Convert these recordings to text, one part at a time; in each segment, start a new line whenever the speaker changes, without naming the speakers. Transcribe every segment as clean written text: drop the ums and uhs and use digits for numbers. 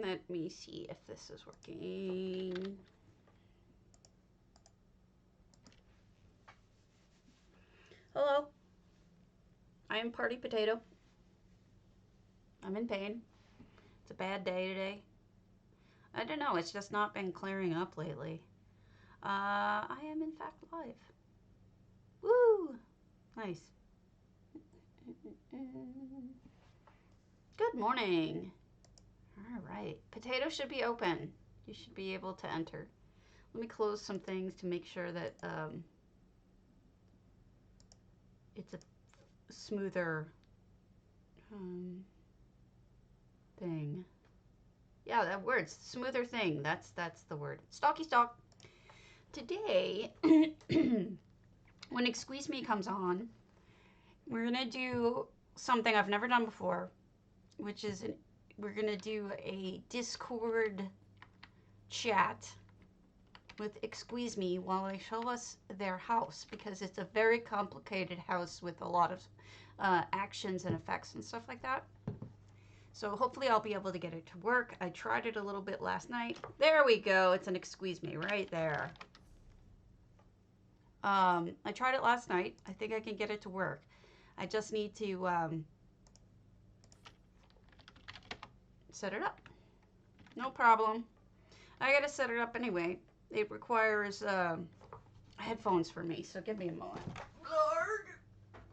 Let me see if this is working. Hello. I am Party Potato. I'm in pain. It's a bad day today. I don't know, it's just not been clearing up lately. I am in fact live. Woo! Nice. Good morning. All right. Potato should be open. You should be able to enter. Let me close some things to make sure that it's a smoother thing. Yeah, that word, smoother thing. That's the word. Stalky stalk. Today, when Ichsuisme comes on, we're gonna do something I've never done before, which is we're gonna do a Discord chat with Ichsuisme while they show us their house, because it's a very complicated house with a lot of actions and effects and stuff like that. So hopefully I'll be able to get it to work. I tried it a little bit last night. There we go. It's an Ichsuisme right there. I tried it last night. I think I can get it to work. I just need to set it up. No problem. I gotta set it up anyway. It requires headphones for me, so give me a moment. Lord!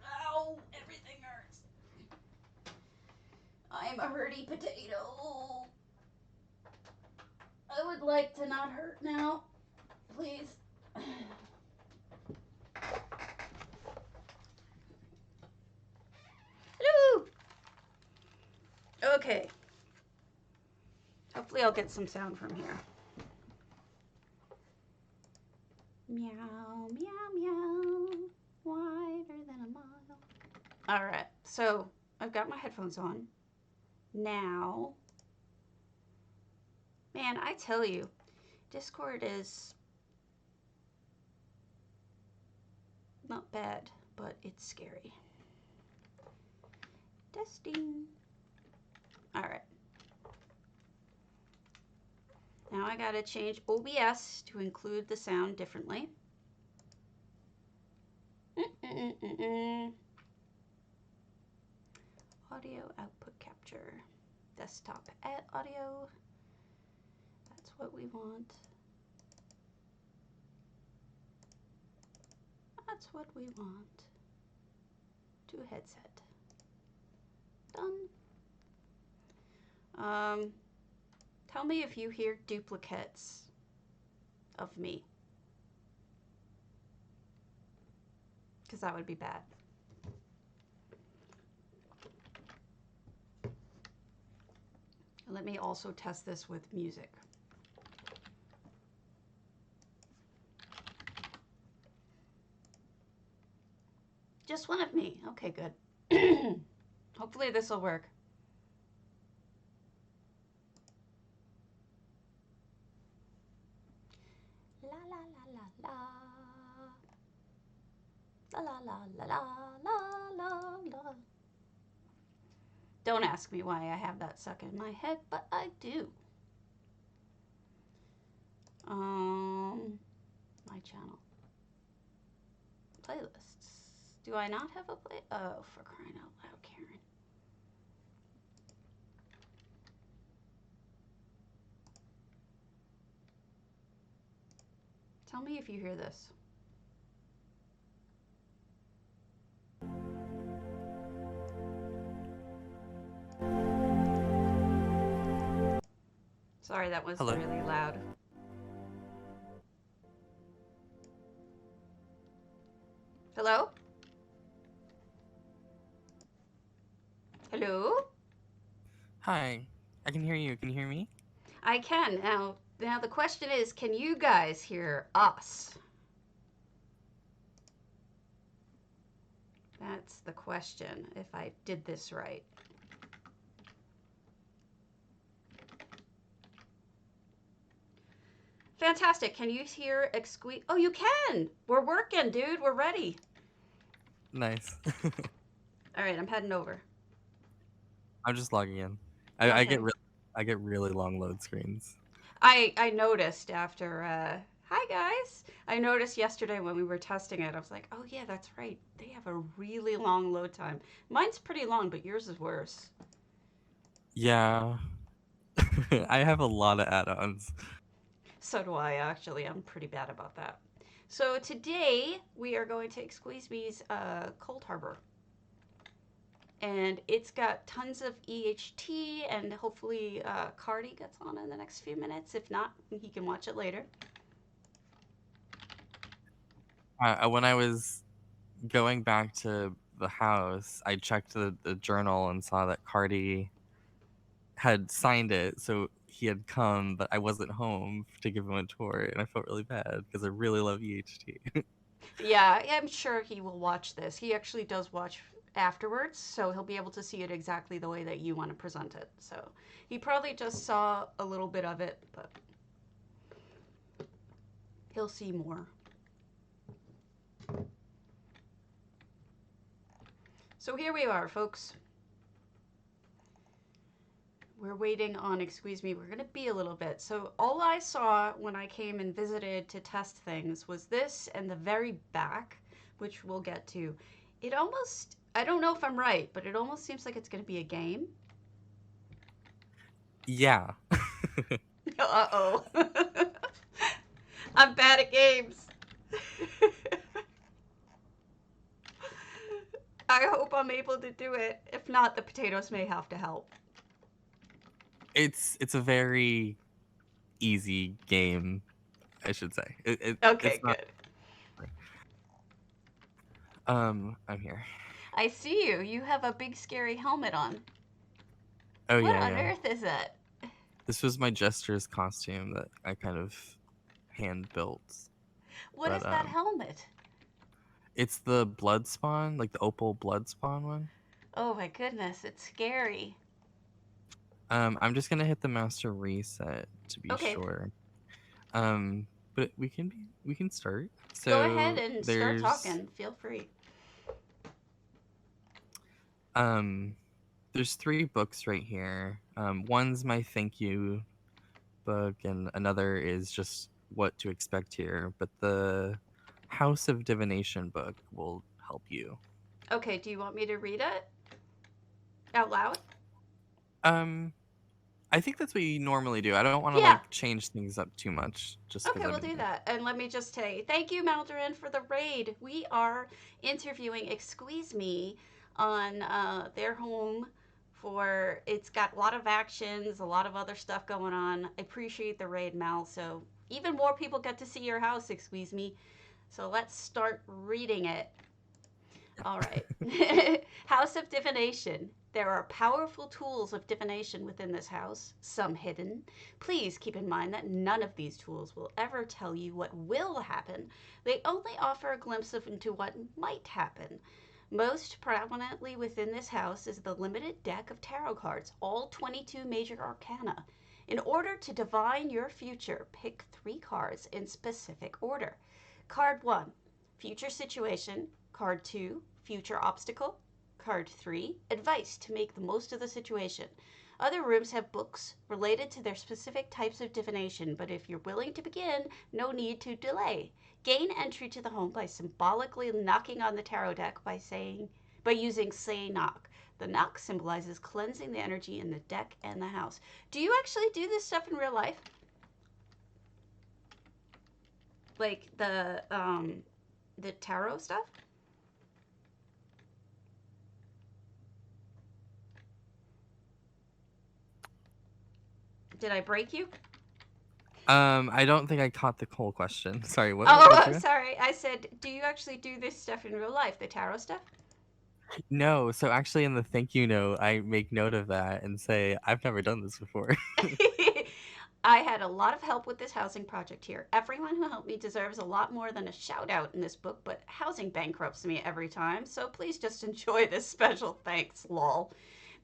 Ow! Everything hurts. I'm a hurty potato. I would like to not hurt now. Please. Hello! Okay. Hopefully I'll get some sound from here. Meow, meow, meow. Wider than a mile. Alright, so I've got my headphones on. Now, man, I tell you, Discord is not bad, but it's scary. Testing. Alright. Now I gotta change OBS to include the sound differently. Audio output capture. Desktop audio. That's what we want. That's what we want. To a headset. Done. Tell me if you hear duplicates of me. Because that would be bad. Let me also test this with music. Just one of me. Okay, good. Hopefully this will work. La la la la la. La la la la la la la. Don't ask me why I have that stuck in my head, but I do. My channel. Playlists. Do I not have a play? Oh, for crying out loud, Karen. Tell me if you hear this. Sorry, that was really loud. Hello? Hello?
Hi, I can hear you. Can you hear me?
I can. Now the question is, can you guys hear us? That's the question, if I did this right. Fantastic. Can you hear Ichsuisme? Oh, you can. We're working, dude. We're ready.
Nice.
All right, I'm heading over.
I'm just logging in.
Okay.
I get really I get really long load screens.
I noticed after hi guys. I noticed yesterday when we were testing it. I was like, "Oh yeah, that's right. They have a really long load time. Mine's pretty long, but yours is worse."
Yeah. I have a lot of add-ons.
So do I actually. I'm pretty bad about that. So today we are going to Ichsuisme's Coldharbour. And it's got tons of EHT, and hopefully Cardi gets on in the next few minutes. If not, he can watch it later.
When I was going back to the house, I checked the journal and saw that Cardi had signed it, so he had come, but I wasn't home to give him a tour, and I felt really bad because I really love EHT.
Yeah, I'm sure he will watch this. He actually does watch afterwards, so he'll be able to see it exactly the way that you want to present it. So he probably just saw a little bit of it, but he'll see more. So here we are, folks. We're waiting on Ichsuisme. We're going to be a little bit. So all I saw when I came and visited to test things was this and the very back, which we'll get to. It almost, I don't know if I'm right, but it almost seems like it's going to be a game.
Yeah.
Uh-oh. I'm bad at games. I hope I'm able to do it. If not, the potatoes may have to help.
It's a very easy game, I should say.
Okay,
It's not.
good.
I'm here.
I see you. You have a big scary helmet on.
Oh
What
yeah,
on
yeah.
earth is that?
This was my jester's costume that I kind of hand built.
What
But
is that helmet?
it's the blood spawn, like the opal blood spawn one.
Oh my goodness, it's scary.
I'm just gonna hit the master reset to be
Okay,
sure. But we can start.
go ahead
So
and start
there's
talking. Feel free.
um there's three books right here. One's my thank you book, and another is just what to expect here. But the House of Divination book will help you.
Okay, do you want me to read it out loud?
Um, I think that's what you normally do. I don't want to
Yeah.
like change things up too much just because
Okay,
I'm
we'll do
new.
that. And let me just say thank you, Maldorin, for the raid. We are interviewing Ichsuisme on their home for it's got a lot of actions, a lot of other stuff going on. I appreciate the raid, Mal. So even more people get to see your house, Ichsuisme. So let's start reading it. All right. House of Divination. There are powerful tools of divination within this house, some hidden. Please keep in mind that none of these tools will ever tell you what will happen. They only offer a glimpse into what might happen. Most prominently within this house is the limited deck of tarot cards, all 22 major arcana. In order to divine your future, pick 3 cards in specific order. Card 1, future situation. Card 2, future obstacle. Card 3, advice to make the most of the situation. Other rooms have books related to their specific types of divination, but if you're willing to begin, no need to delay. Gain entry to the home by symbolically knocking on the tarot deck by using say knock. The knock symbolizes cleansing the energy in the deck and the house. Do you actually do this stuff in real life? Like the tarot stuff? Did I break you?
I don't think I caught the whole question. Sorry, what'd
Oh,
you ask?
sorry. I said, do you actually do this stuff in real life, the tarot stuff?
No, so actually in the thank you note, I make note of that and say I've never done this before.
I had a lot of help with this housing project here. Everyone who helped me deserves a lot more than a shout out in this book, but housing bankrupts me every time, so please just enjoy this special thanks, lol.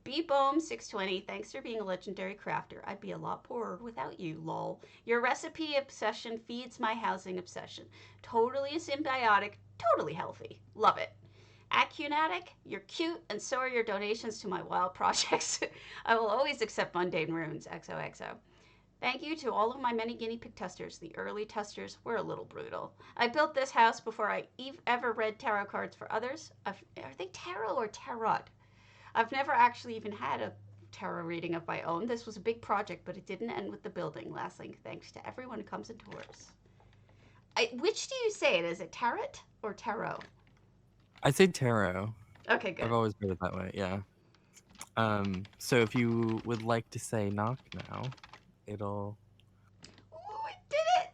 BBoom620, thanks for being a legendary crafter. I'd be a lot poorer without you, lol. Your recipe obsession feeds my housing obsession. Totally symbiotic, totally healthy. Love it. Acunatic, you're cute, and so are your donations to my wild projects. I will always accept mundane runes. XOXO. Thank you to all of my many guinea pig testers. The early testers were a little brutal. I built this house before I ever read tarot cards for others. Are they tarot or tarot? I've never actually even had a tarot reading of my own. This was a big project, but it didn't end with the building. Lastly, thanks to everyone who comes and tours. Which do you say it? Is it tarot or tarot?
I say tarot.
Okay, good.
I've always heard it that way. Yeah. So if you would like to say knock now, it'll.
Oh, it did it!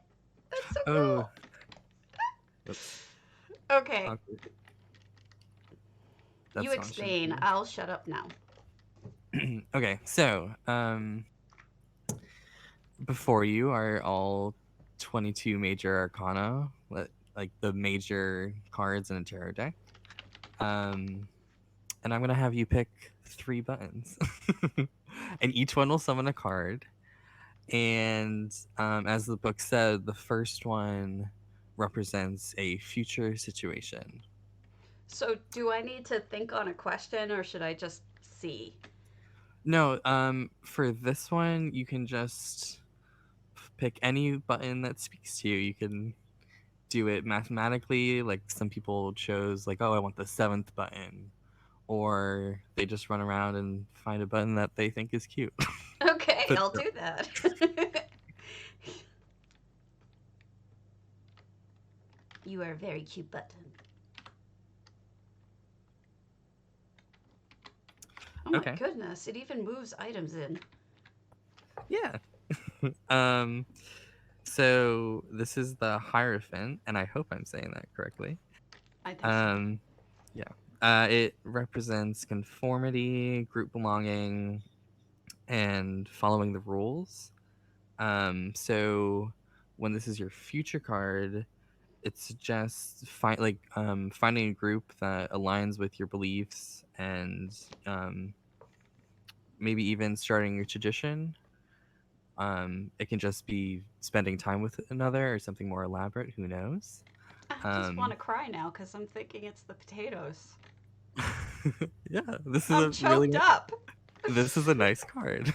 That's so
Oh.
cool.
Oops.
Okay.
Awkward.
You
That's all I should
explain.
do.
I'll shut up now.
Okay, so before you are all 22 major arcana, like the major cards in a tarot deck. And I'm gonna have you pick 3 buttons, and each one will summon a card. And as the book said, the first one represents a future situation.
So, do I need to think on a question or should I just see?
No, for this one, you can just pick any button that speaks to you. You can do it mathematically, like some people chose, like, oh, I want the 7th button, or they just run around and find a button that they think is cute.
Okay,
But
I'll do that. You are a very cute button. Oh my
okay,
goodness, it even moves items in.
yeah. So this is the Hierophant, and I hope I'm saying that correctly.
I think so.
Um, yeah. It represents conformity, group belonging, and following the rules. So when this is your future card, it suggests finding a group that aligns with your beliefs, and maybe even starting a tradition. It can just be spending time with another or something more elaborate. Who knows?
I just want to cry now because I'm thinking it's the potatoes.
Yeah, this is
I'm
a really
choked up.
this is a nice card.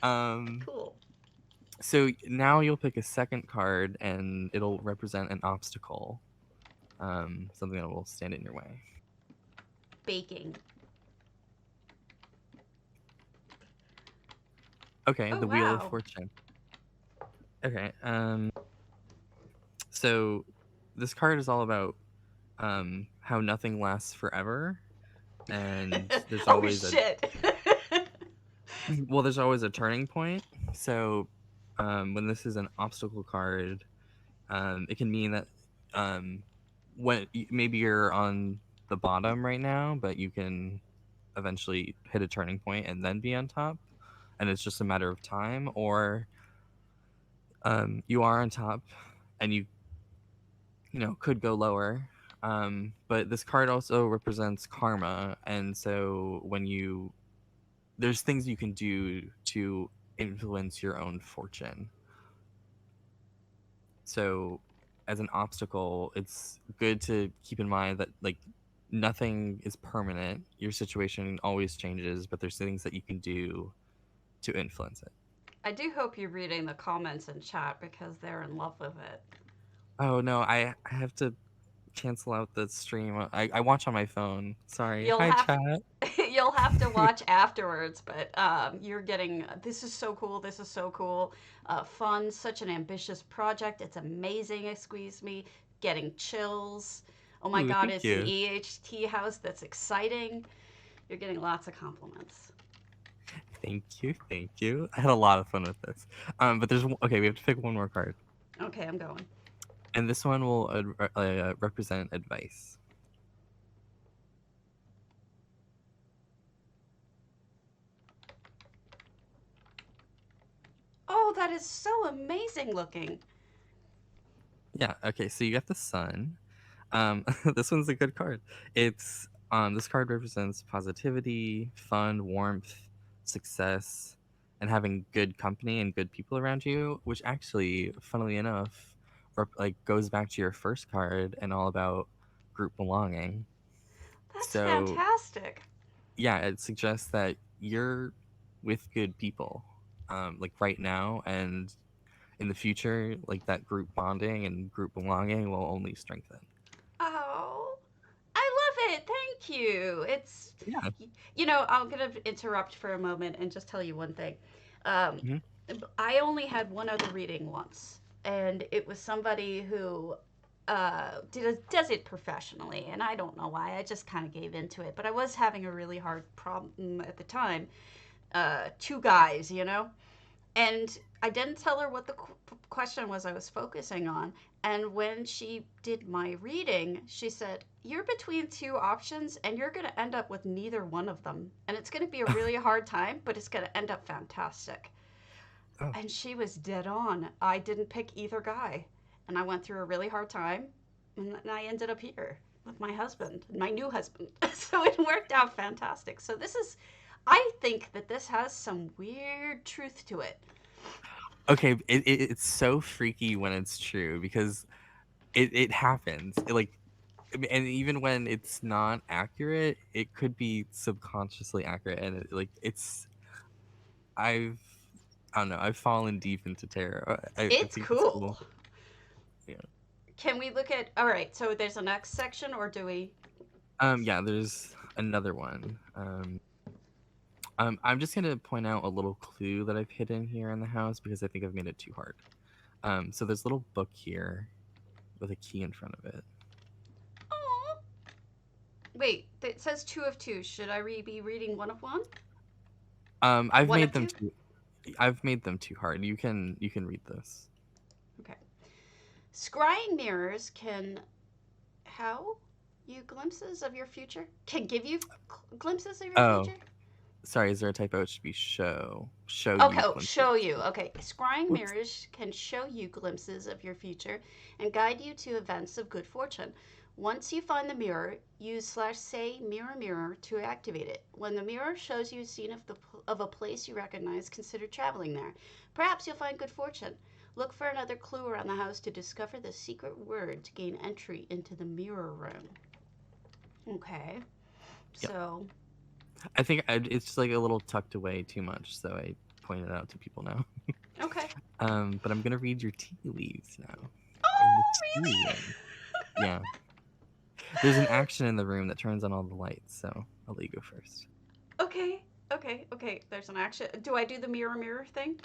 um,
Cool.
so now you'll pick a second card, and it'll represent an obstacle, something that will stand in your way.
Baking.
Okay,
Oh,
the Wheel of
wow.
Fortune. Okay, so this card is all about how nothing lasts forever, and there's
Oh,
always a
shit.
there's always a turning point. So when this is an obstacle card, it can mean that maybe you're on the bottom right now, but you can eventually hit a turning point and then be on top, and it's just a matter of time. Or you are on top, and you could go lower. But this card also represents karma, and so there's things you can do to influence your own fortune. So as an obstacle, it's good to keep in mind that, like, nothing is permanent. Your situation always changes, but there's things that you can do to influence it.
I do hope you're reading the comments in chat because they're in love with it.
Oh no, I have to cancel out the stream. I watch on my phone. Sorry.
You'll
Hi,
have
chat.
you'll have to watch afterwards, but you're getting this is so cool. This is so cool. Fun, such an ambitious project. It's amazing. Ichsuisme, getting chills. Oh my
Ooh,
god,
thank
it's an
you.
EHT house. That's exciting. You're getting lots of compliments.
Thank you. Thank you. I had a lot of fun with this. But okay, we have to pick one more card.
Okay, I'm going.
And this one will represent advice.
Oh, that is so amazing looking.
Yeah, okay, so you got the sun. This one's a good card. This card represents positivity, fun, warmth, success, and having good company and good people around you, which actually, funnily enough, goes back to your first card and all about group belonging.
That's
So
fantastic.
yeah, it suggests that you're with good people, like right now, and in the future, like that group bonding and group belonging will only strengthen.
Oh, I love it. Thank you.
Yeah.
I'm going to interrupt for a moment and just tell you one thing. Um,
Hmm.
I only had one other reading once, and it was somebody who does it professionally, and I don't know why. I just kind of gave into it, but I was having a really hard problem at the time. Two guys, and I didn't tell her what the question was I was focusing on. And when she did my reading, she said, "You're between two options, and you're going to end up with neither one of them. And it's going to be a really hard time, but it's going to end up fantastic."
Oh.
And she was dead on. I didn't pick either guy. And I went through a really hard time, and I ended up here with my husband, my new husband. So it worked out fantastic. So I think that this has some weird truth to it.
Okay, it's so freaky when it's true because it happens. And even when it's not accurate, it could be subconsciously accurate, and I've I don't know, I've fallen deep into tarot. I
It's
think it's cool.
cool.
Yeah.
Can we look at? All right. So there's a next section, or do we?
Yeah, there's another one. I'm just gonna point out a little clue that I've hidden here in the house because I think I've made it too hard. So there's a little book here with a key in front of it.
Oh. Wait. It says two of two. Should I be reading one of one?
I've
One
made
of
them
two.
too. I've made them too hard. You can read this.
Okay. Scrying mirrors can how you glimpses of your future can give you glimpses of your
Oh,
future.
sorry. Is there a typo? It should be show. Show
Okay,
you
oh,
glimpses.
show you. Okay, scrying
Whoops.
mirrors can show you glimpses of your future and guide you to events of good fortune. Once you find the mirror, use /say mirror mirror to activate it. When the mirror shows you a scene of a place you recognize, consider traveling there. Perhaps you'll find good fortune. Look for another clue around the house to discover the secret word to gain entry into the mirror room. Okay,
Yep.
so
I think it's just like a little tucked away too much, so I pointed it out to people now.
okay.
But I'm gonna read your tea leaves now. In the
Oh,
tea
really?
room. Yeah. There's an action in the room that turns on all the lights, so I'll let you go first.
Okay, okay. There's an action. Do I do the mirror mirror thing?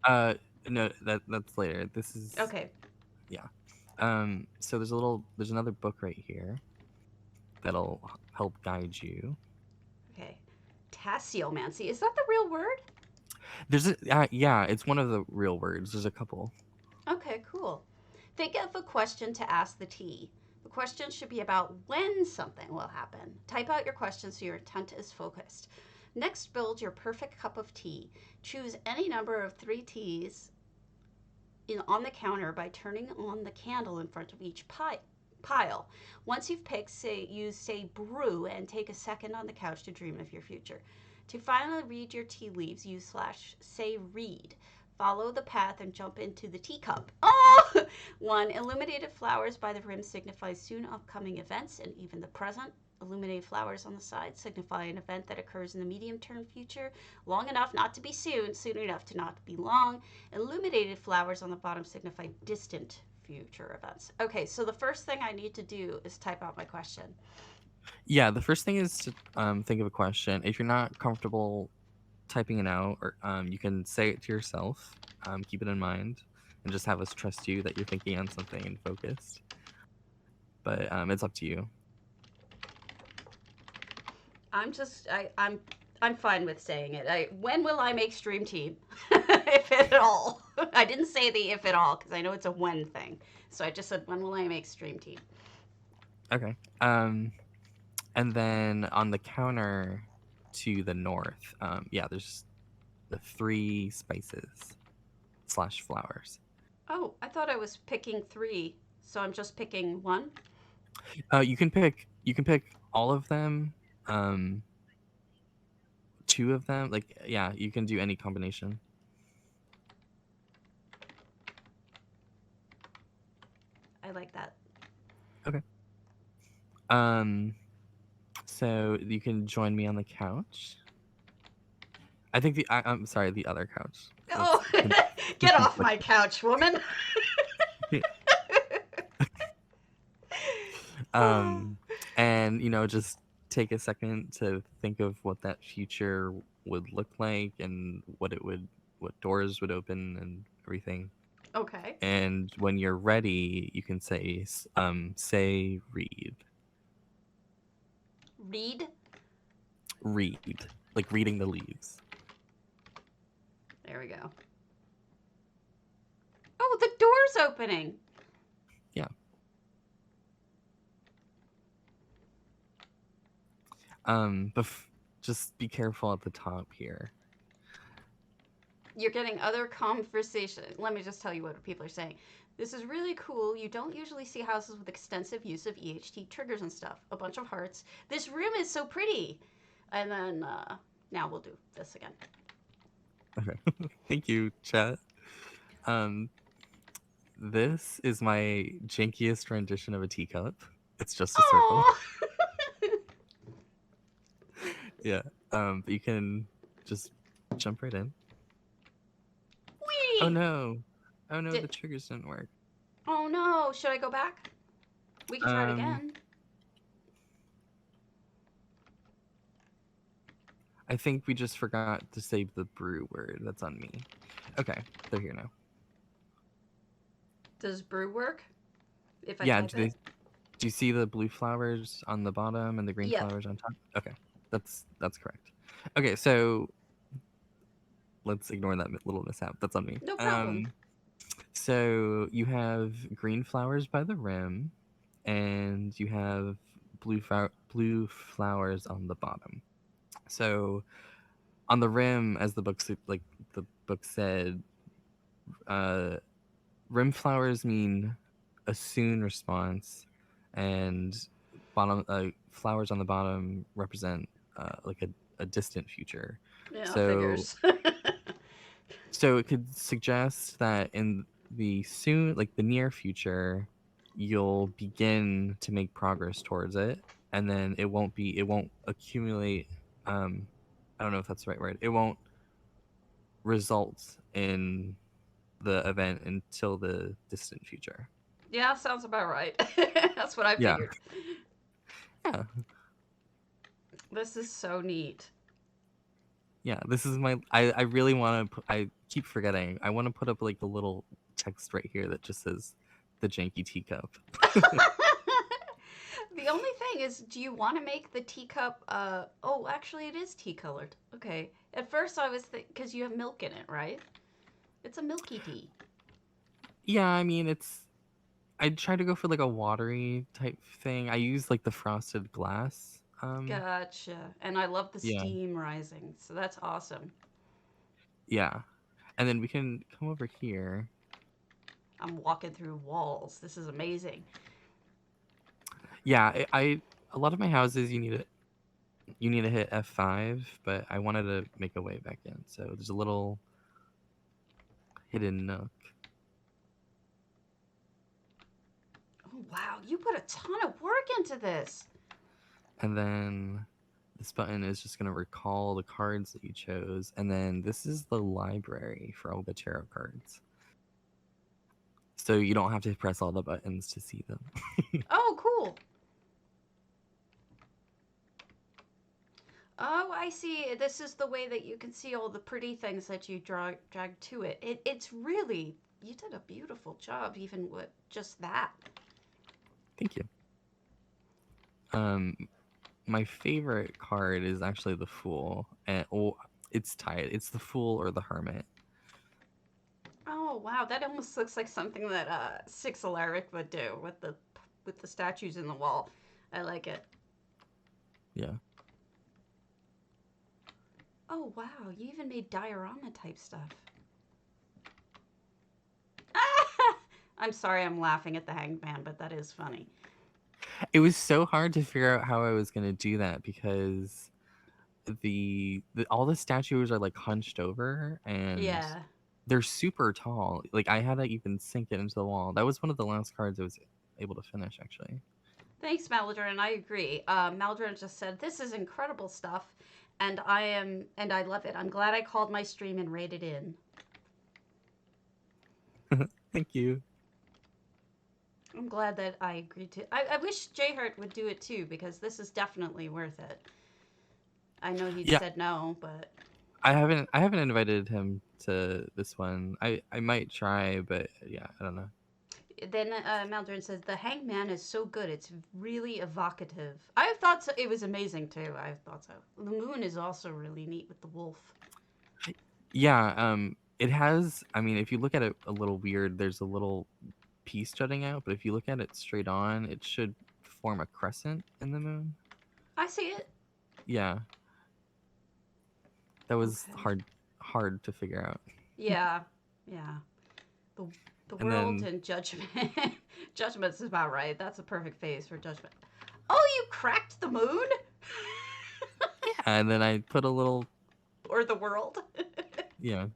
Uh, no, that's later. This is
Okay.
yeah. So there's another book right here that'll help guide you.
Okay. Tasseomancy. Is that the real word?
Yeah, it's one of the real words. There's a couple.
Okay, cool. Think of a question to ask the T. The question should be about when something will happen. Type out your question so your intent is focused. Next, build your perfect cup of tea. Choose any number of 3 teas on the counter by turning on the candle in front of each pile. Once you've picked, say brew and take a second on the couch to dream of your future. To finally read your tea leaves, use /say read. Follow the path and jump into the teacup. Oh! 1. Illuminated flowers by the rim signify soon upcoming events and even the present. Illuminated flowers on the side signify an event that occurs in the medium term future, long enough not to be soon, soon enough to not be long. Illuminated flowers on the bottom signify distant future events. Okay, so the first thing I need to do is type out my question.
Yeah, the first thing is to think of a question. If you're not comfortable typing it out, or you can say it to yourself. Keep it in mind, and just have us trust you that you're thinking on something and focused. But it's up to you.
I'm fine with saying it. When will I make Stream Team? If at all. I didn't say the if at all because I know it's a when thing. So I just said when will I make Stream Team?
Okay. And then on the counter to the north, yeah, there's the 3 spices / flowers.
Oh, I thought I was picking 3, so I'm just picking 1.
You can pick all of them. 2 of them, like yeah, you can do any combination.
I like that.
Okay. Um So you can join me on the couch. I think I'm sorry, the other couch.
Oh,
That's
get off my couch, woman.
And just take a second to think of what that future would look like and what doors would open and everything.
Okay.
And when you're ready, you can say read.
Read.
Read, like reading the leaves.
There we go. Oh, the door's opening.
Yeah. But just be careful at the top here.
You're getting other conversation. Let me just tell you what people are saying. This is really cool. You don't usually see houses with extensive use of EHT triggers and stuff. A bunch of hearts. This room is so pretty. And then now we'll do this again.
Okay. Thank you, chat. This is my jankiest rendition of a teacup. It's just a circle. Yeah. But you can just jump right in.
Whee!
Oh no. The triggers didn't work.
Oh no. Should I go back? We can try it again.
I think we just forgot to save the brew word. That's on me. Okay, they're here now.
Does brew work? If I
type
it?
Do you see the blue flowers on the bottom and the green flowers on top? Okay, that's correct. Okay, so let's ignore that little mishap. That's on me.
No problem.
So you have green flowers by the rim, and you have blue flowers on the bottom. So on the rim, as the book said, rim flowers mean a soon response, and bottom flowers on the bottom represent like a distant future.
Yeah, figures.
So it could suggest that in the near future, you'll begin to make progress towards it, and then it won't accumulate. I don't know if that's the right word. It won't result in the event until the distant future.
Yeah, sounds about right. That's what I figured.
Yeah.
This is so neat.
Yeah, this is my. I really want to. I keep forgetting. I want to put up like the little text right here that just says the janky teacup.
The only thing is, do you want to make the teacup? Oh, actually, it is tea colored. Okay. At first, I was because you have milk in it, right? It's a milky tea.
Yeah, I mean it's. I try to go for like a watery type thing. I use like the frosted glass.
Gotcha. And I love the steam rising, so that's awesome.
Yeah, and then we can come over here.
I'm walking through walls. This is amazing.
Yeah, a lot of my houses you need to hit F5, but I wanted to make a way back in, so there's a little hidden nook.
Oh wow, you put a ton of work into this.
And then this button is just going to recall the cards that you chose, and then this is the library for all the tarot cards. So you don't have to press all the buttons to see them.
Oh, cool. Oh, I see. This is the way that you can see all the pretty things that you drag to it. It's really, you did a beautiful job even with just that.
Thank you. My favorite card is actually the Fool, and it's tied. It's the Fool or the Hermit.
Oh wow, that almost looks like something that Six Alaric would do with the statues in the wall. I like it.
Yeah.
Oh wow, you even made diorama type stuff. Ah! I'm sorry, I'm laughing at the hanged man, but that is funny.
It was so hard to figure out how I was gonna do that because all the statues are like hunched over and they're super tall. Like I had to even sink it into the wall. That was one of the last cards I was able to finish actually.
Thanks, Maldron. I agree. Maldron just said, "This is incredible stuff, and I love it. I'm glad I called my stream and rated in."
Thank you.
I'm glad that I agreed to. I wish J Hart would do it too because this is definitely worth it. I know he'd
Yeah,
said no, but
I haven't invited him to this one. I might try, but yeah, I don't know.
then Maldron says the Hangman is so good. It's really evocative. I thought so. It was amazing too. I thought so. The moon is also really neat with the wolf.
Yeah, it has. I mean, if you look at it a little weird, there's a little piece jutting out, but if you look at it straight on, it should form a crescent in the moon.
I see it.
Yeah, that was
Okay.
hard to figure out.
Yeah. Yeah. The the
And
world
then
and judgment. Judgment's about right. That's a perfect phase for judgment. Oh, you cracked the moon?
and then I put a little
Or the world?
yeah.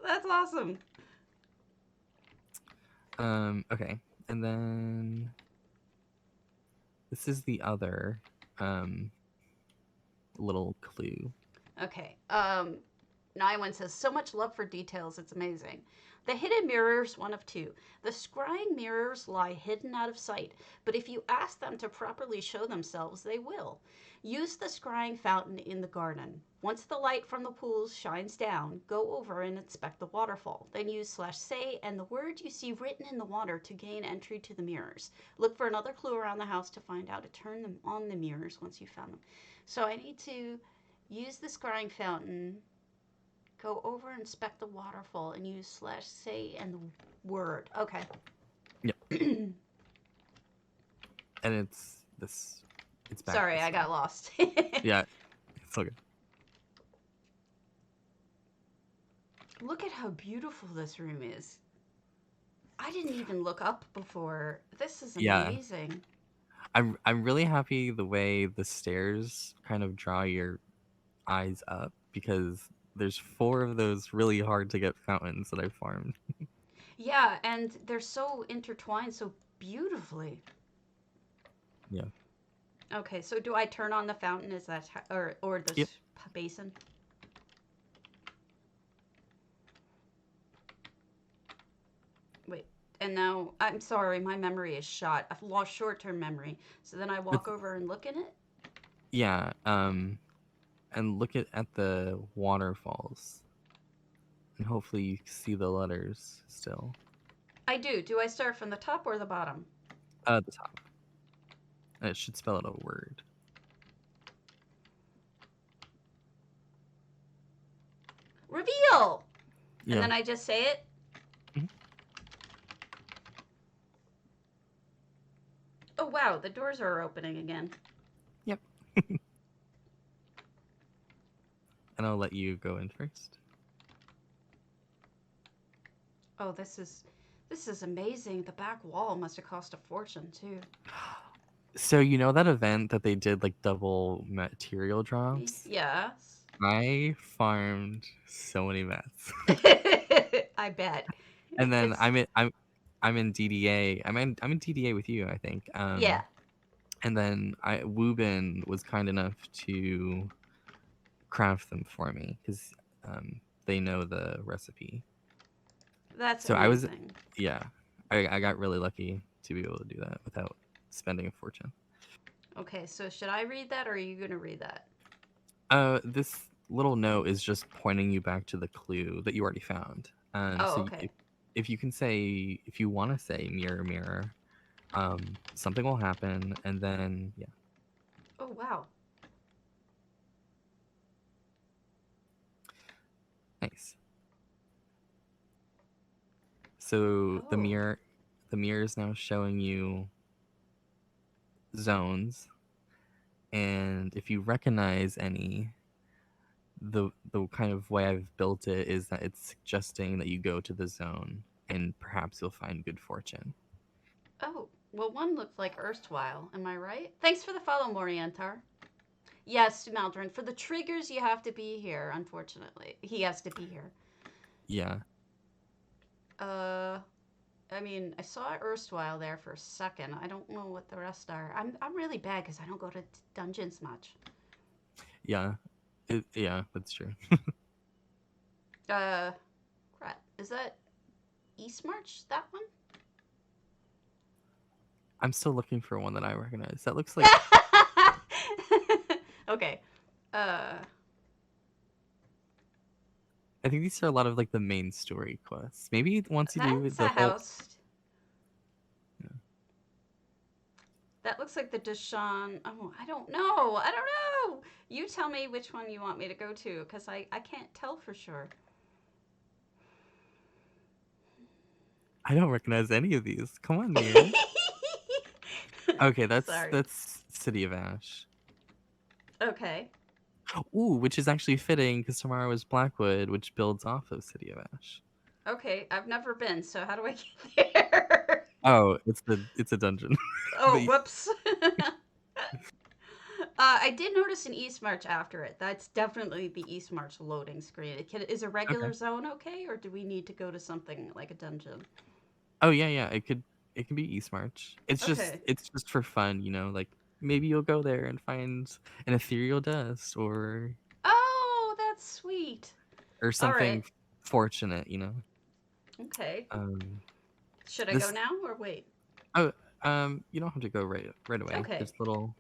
That's awesome.
Okay. And then this is the other um little clue.
Okay. Nywan says, so much love for details, it's amazing. The hidden mirrors, one of two. The scrying mirrors lie hidden out of sight, but if you ask them to properly show themselves, they will. Use the scrying fountain in the garden. Once the light from the pools shines down, go over and inspect the waterfall. Then use /say and the word you see written in the water to gain entry to the mirrors. Look for another clue around the house to find out to turn them on the mirrors once you've found them. So I need to use the scrying fountain, go over and inspect the waterfall, and use /say and the word. Okay.
Yep. And it's back.
Sorry,
this
I
way.
got lost.
Yeah, it's okay.
Look at how beautiful this room is. I didn't even look up before. This is
Yeah.
amazing.
I'm really happy the way the stairs kind of draw your eyes up, because there's 4 of those really hard to get fountains that I've farmed.
Yeah, and they're so intertwined so beautifully.
Yeah.
Okay, so do I turn on the fountain? Is that or the
Yep.
basin? Wait, and now I'm sorry, my memory is shot. I've lost short-term memory. So then I walk over and look in it.
Yeah, and look at the waterfalls, and hopefully you see the letters still.
I do. Do I start from the top or the bottom?
At the top. And it should spell out a word.
Reveal!
Yeah.
And then I just say it?
Mhm.
Oh, wow, the doors are opening again.
Yep. And I'll let you go in first.
Oh, this is amazing. The back wall must have cost a fortune, too.
So you know that event that they did, like, double material drops?
Yes.
I farmed so many mats.
I bet.
And then
It's
I'm in DDA. I'm in DDA with you, I think.
yeah.
And then Woobin was kind enough to craft them for me, because they know the recipe.
That's
So
amazing.
yeah, I got really lucky to be able to do that without spending a fortune.
Okay, so should I read that or are you going to read that?
This little note is just pointing you back to the clue that you already found.
Oh,
So
okay.
if you can say, if you want to say mirror, mirror, something will happen, and then yeah.
Oh, wow.
Nice. So the
Oh.
mirror is now showing you zones, and if you recognize any, the kind of way I've built it is that it's suggesting that you go to the zone and perhaps you'll find good fortune.
Oh, well, one looked like erstwhile. Am I right? Thanks for the follow, Morientar. Yes, Maldron. For the triggers, you have to be here, unfortunately. He has to be here.
Yeah.
Uh, I mean, I saw erstwhile there for a second. I don't know what the rest are. I'm really bad because I don't go to dungeons much.
Yeah, yeah, that's true.
Crap. Is that East March? That one?
I'm still looking for one that I recognize. That looks like
Okay. Uh,
I think these are a lot of like the main story quests. Maybe once you do
that's
the
a
whole.
house. That looks like the Deshaun. Oh, I don't know. I don't know. You tell me which one you want me to go to because I can't tell for sure.
I don't recognize any of these. Come on, Mia. Okay,
Sorry.
that's City of Ash.
Okay.
Ooh, which is actually fitting because tomorrow is Blackwood, which builds off of City of Ash.
Okay. I've never been, so how do I get there?
Oh, it's a dungeon.
Oh,
But
whoops. I did notice an East March after it. That's definitely the East March loading screen. Is a regular
okay.
zone okay, or do we need to go to something like a dungeon?
Oh yeah. It can be East March.
Okay.
It's just for fun, like maybe you'll go there and find an ethereal dust
Oh, that's sweet.
or
All right.
something fortunate.
Okay.
Um
Should I go
this
now or wait?
oh you don't have to go right away.
Okay.
There's little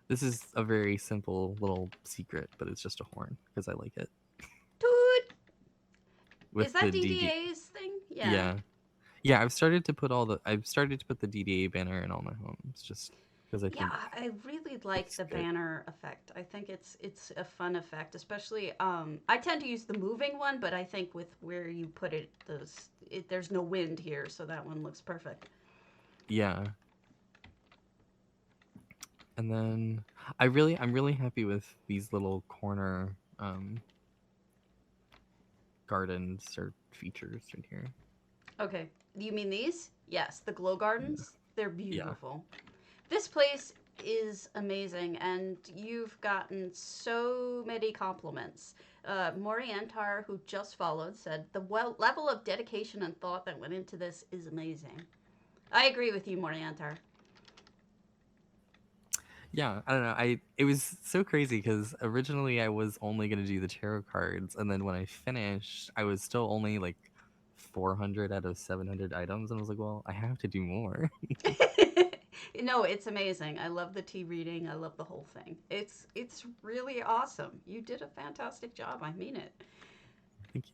This is a very simple little secret, but it's just a horn because I like it
Toot!
with
Is that
the DD.
DDA's thing? Yeah.
Yeah. I've started to put the DDA banner in all my homes just because I
Yeah,
think
I really like
it's
the
good.
banner effect. I think it's a fun effect, especially I tend to use the moving one, but I think with where you put it, there's no wind here, so that one looks perfect.
Yeah. And then I'm really happy with these little corner gardens or features in here.
Okay. You mean these? Yes, the glow gardens. They're
Yeah.
beautiful. This place is amazing, and you've gotten so many compliments. Moriantar, who just followed, said the level of dedication and thought that went into this is amazing. I agree with you, Moriantar.
Yeah, I don't know. It was so crazy because originally I was only gonna do the tarot cards, and then when I finished, I was still only like 400 out of 700 items, and I was like, well, I have to do more.
No, it's amazing. I love the tea reading. I love the whole thing. It's really awesome. You did a fantastic job. I mean it.
Thank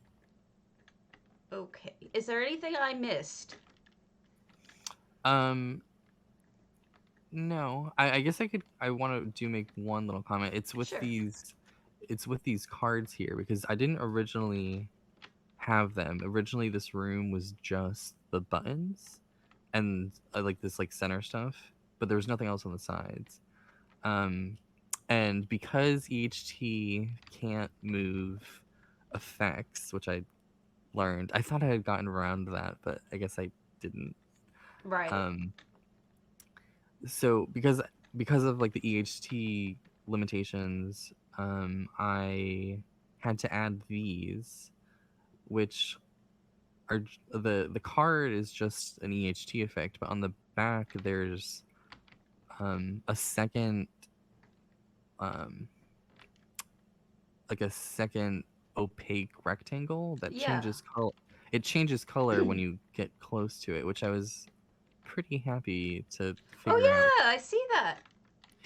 Okay. Is there anything I missed?
you. No, I guess I want to do make one little comment.
Sure.
It's with these cards here because I didn't originally have them. Originally, this room was just the buttons and like this like center stuff, but there was nothing else on the sides. Um, and because EHT can't move effects, which I learned, I thought I had gotten around that, but I guess I didn't.
Right.
Um, so because of like the EHT limitations, I had to add these, which are the card is just an EHT effect, but on the back there's a second um like a second opaque rectangle that
Yeah.
changes color. It changes color when you get close to it, which I was pretty happy to
Oh
figure out.
yeah, I see that.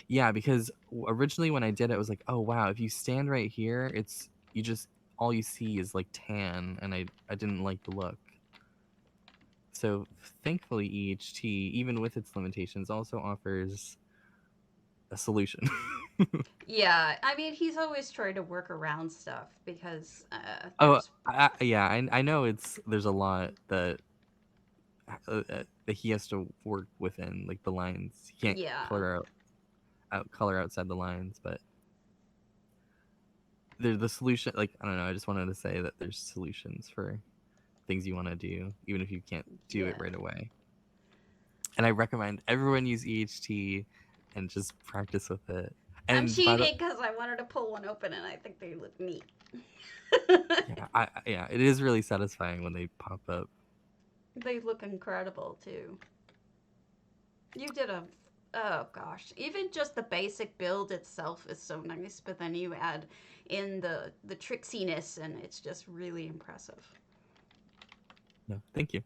Yeah, because originally when I did it, I was like, oh wow, if you stand right here, it's you just all you see is like tan, and I didn't like the look. So thankfully, EHT, even with its limitations, also offers a solution.
Yeah, I mean he's always trying to work around stuff because
Oh,
there's
yeah, I know there's a lot that he has to work within, like the lines. He can't
yeah.
color outside the lines, but there's the solution. Like I don't know, I just wanted to say that there's solutions for things you want to do, even if you can't do it
Yeah.
right away. And I recommend everyone use EHT and just practice with it.
I'm
And by the
cheating because I wanted to pull one open and I think they look neat.
Yeah, it is really satisfying when they pop up.
They look incredible too. You did a oh gosh, even just the basic build itself is so nice, but then you add in the tricksiness and it's just really impressive.
No, thank you.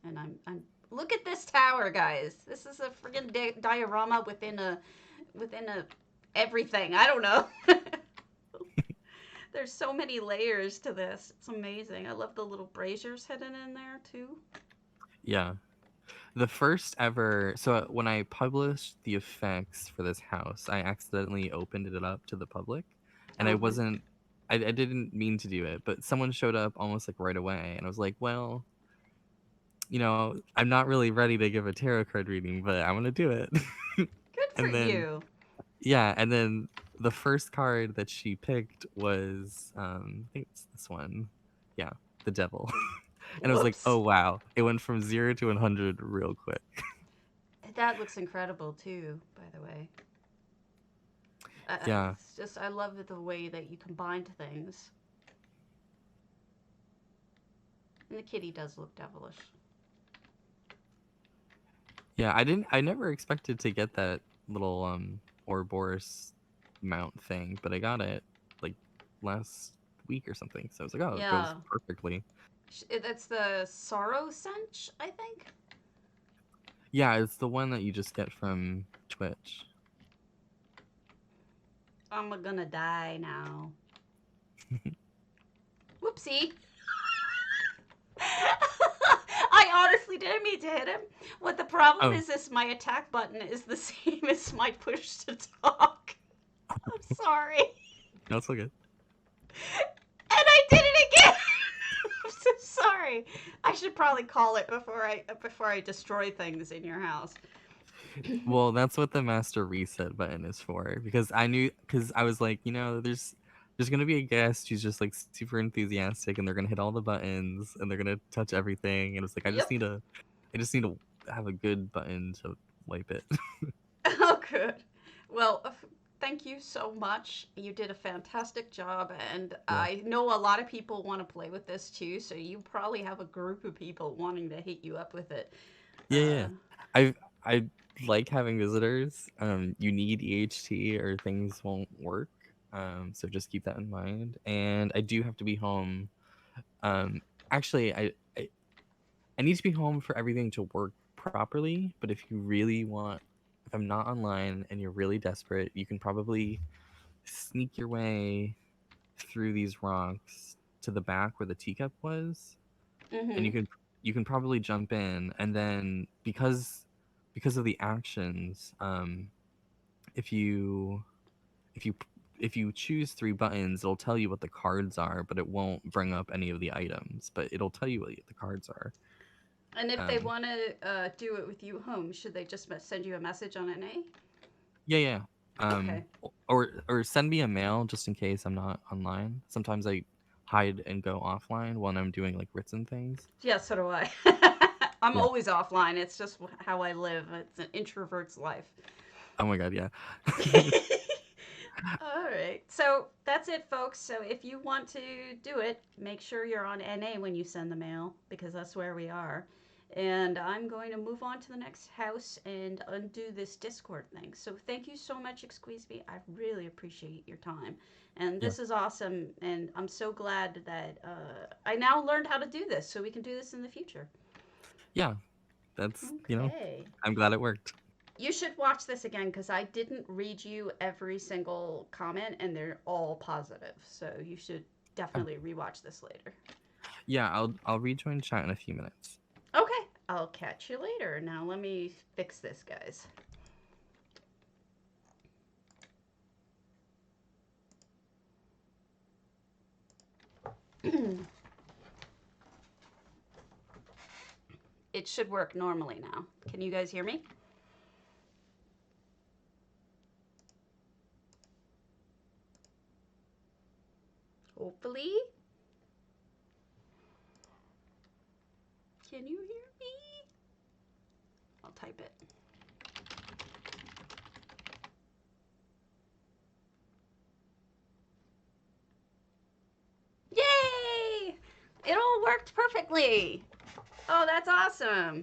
And I'm look at this tower, guys. This is a friggin' diorama within a everything. I don't know. There's so many layers to this. It's amazing. I love the little braziers hidden in there too.
Yeah. The first ever, so when I published the effects for this house, I accidentally opened it up to the public, and
Uh huh.
I didn't mean to do it, but someone showed up almost like right away, and I was like, well, I'm not really ready to give a tarot card reading, but I'm gonna do it.
Good for
And then,
you.
yeah, and then the first card that she picked was, I think it's this one, yeah, the devil. And I was like,
Whoops.
oh wow, it went from 0 to 100 real quick.
That looks incredible too, by the way.
Yeah.
It's just I love the way that you combined things. And the kitty does look devilish.
Yeah, I never expected to get that little Ouroboros mount thing, but I got it like last week or something. So I was like, oh, it goes
Yeah.
perfectly.
That's the sorrow cinch, I think.
Yeah, it's the one that you just get from Twitch.
I'm gonna die now. Whoopsie. I honestly didn't mean to hit him. What the problem
Oh,
is my attack button is the same as my push to talk. I'm sorry.
no, it's all good.
And I did it again. I'm so sorry. I should probably call it before I destroy things in your house.
Well, that's what the master reset button is for, because I was like, there's gonna be a guest who's just like super enthusiastic, and they're gonna hit all the buttons, and they're gonna touch everything, and it's like
Yep.
I just need to have a good button to wipe it.
Oh, good. Well, thank you so much. You did a fantastic job, and
Yeah.
I know a lot of people want to play with this too. So you probably have a group of people wanting to hit you up with it.
Yeah,
Uh,
yeah. I like having visitors. You need EHT or things won't work. So just keep that in mind. And I do have to be home. Um, actually, I need to be home for everything to work properly. But if you really want, if I'm not online and you're really desperate, you can probably sneak your way through these rocks to the back where the teacup was, and
mm-hmm.
you can probably jump in, and then because of the actions, if you if you if you choose 3 buttons, it'll tell you what the cards are, but it won't bring up any of the items, but it'll tell you what the cards are.
And if they
um
want to do it with you home, should they just send you a message on NA?
yeah, yeah.
Okay.
Or send me a mail just in case I'm not online. Sometimes I hide and go offline when I'm doing like written things.
Yeah, so do I. I'm
Yeah.
always offline. It's just how I live. It's an introvert's life.
Oh my god, yeah.
All right. So that's it, folks. So if you want to do it, make sure you're on NA when you send the mail because that's where we are. And I'm going to move on to the next house and undo this Discord thing. So thank you so much, Ichsuisme. I really appreciate your time. And
Yeah.
this is awesome. And I'm so glad that I now learned how to do this so we can do this in the future.
Yeah, that's,
Okay.
I'm glad it worked.
You should watch this again because I didn't read you every single comment and they're all positive. So you should
Oh,
definitely rewatch this later.
yeah, I'll rejoin chat in a few minutes.
Okay, I'll catch you later. Now let me fix this, guys. It should work normally now. Can you guys hear me? Hopefully. Can you hear me? I'll type it. Exactly. Oh, that's awesome.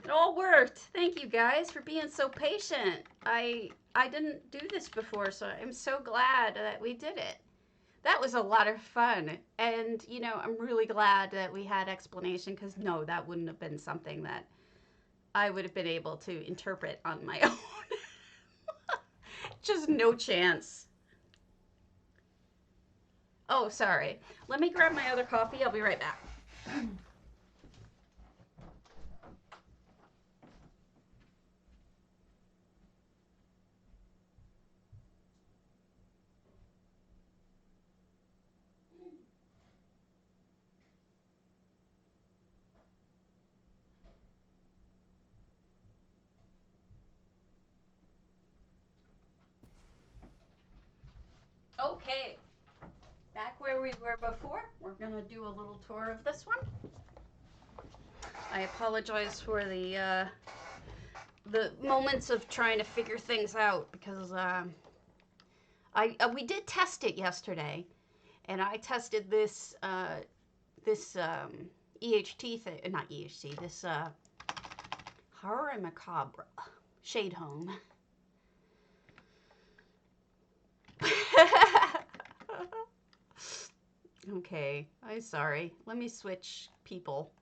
It all worked. Thank you guys for being so patient. I didn't do this before, so I'm so glad that we did it. That was a lot of fun. And, you know, I'm really glad that we had explanation because, no, that wouldn't have been something that I would have been able to interpret on my own. Just no chance. Oh, sorry. Let me grab my other coffee. I'll be right back. Okay. Back where we were before, we're going to do a little tour of this one. I apologize for the moments of trying to figure things out because we did test it yesterday, and I tested this EHT thing, not EHT, this horror and macabre shade home. Okay, I'm sorry. Let me switch people.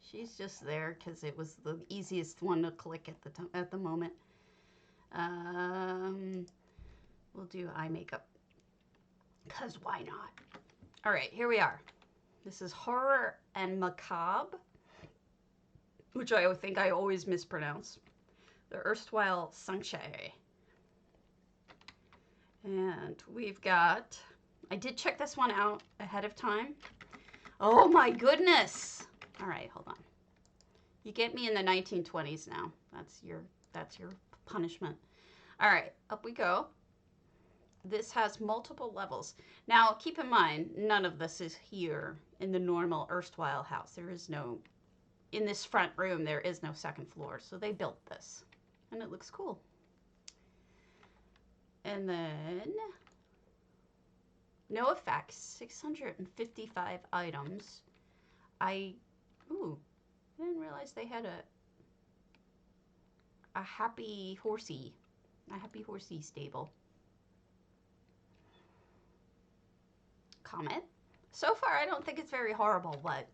She's just there because it was the easiest one to click at the moment. We'll do eye makeup because why not? All right, here we are. This is horror and macabre, which I think I always mispronounce. The erstwhile sanctuary. And we've got, I did check this one out ahead of time. Oh my goodness. All right, hold on. You get me in the 1920s now. That's your punishment. All right, up we go. This has multiple levels. Now, keep in mind, none of this is here in the normal erstwhile house. There is no, in this front room, there is no second floor. So they built this, and it looks cool. And then, no effects, 655 items. I didn't realize they had a happy horsey stable. Comment. So far, I don't think it's very horrible, but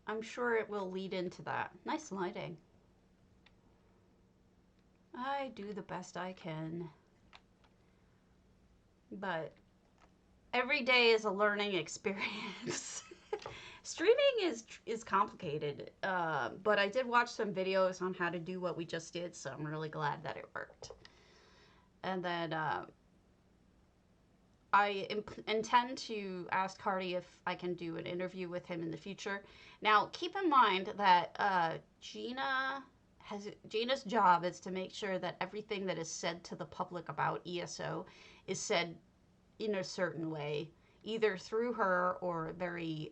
I'm sure it will lead into that. Nice lighting. I do the best I can. But every day is a learning experience. Streaming is complicated, but I did watch some videos on how to do what we just did, so I'm really glad that it worked. And then I intend to ask Cardi if I can do an interview with him in the future. Now, keep in mind that Gina's job is to make sure that everything that is said to the public about ESO is said in a certain way, either through her or very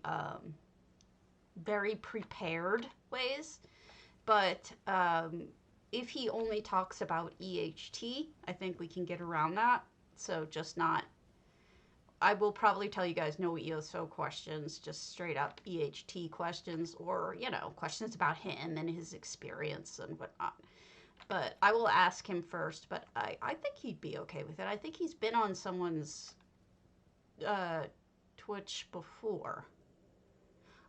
prepared ways. But if he only talks about EHT, I think we can get around that. So just not, I will probably tell you guys no ESO questions, just straight up EHT questions, or, you know, questions about him and his experience and whatnot. But I will ask him first, but I think he'd be okay with it. I think he's been on someone's Twitch before.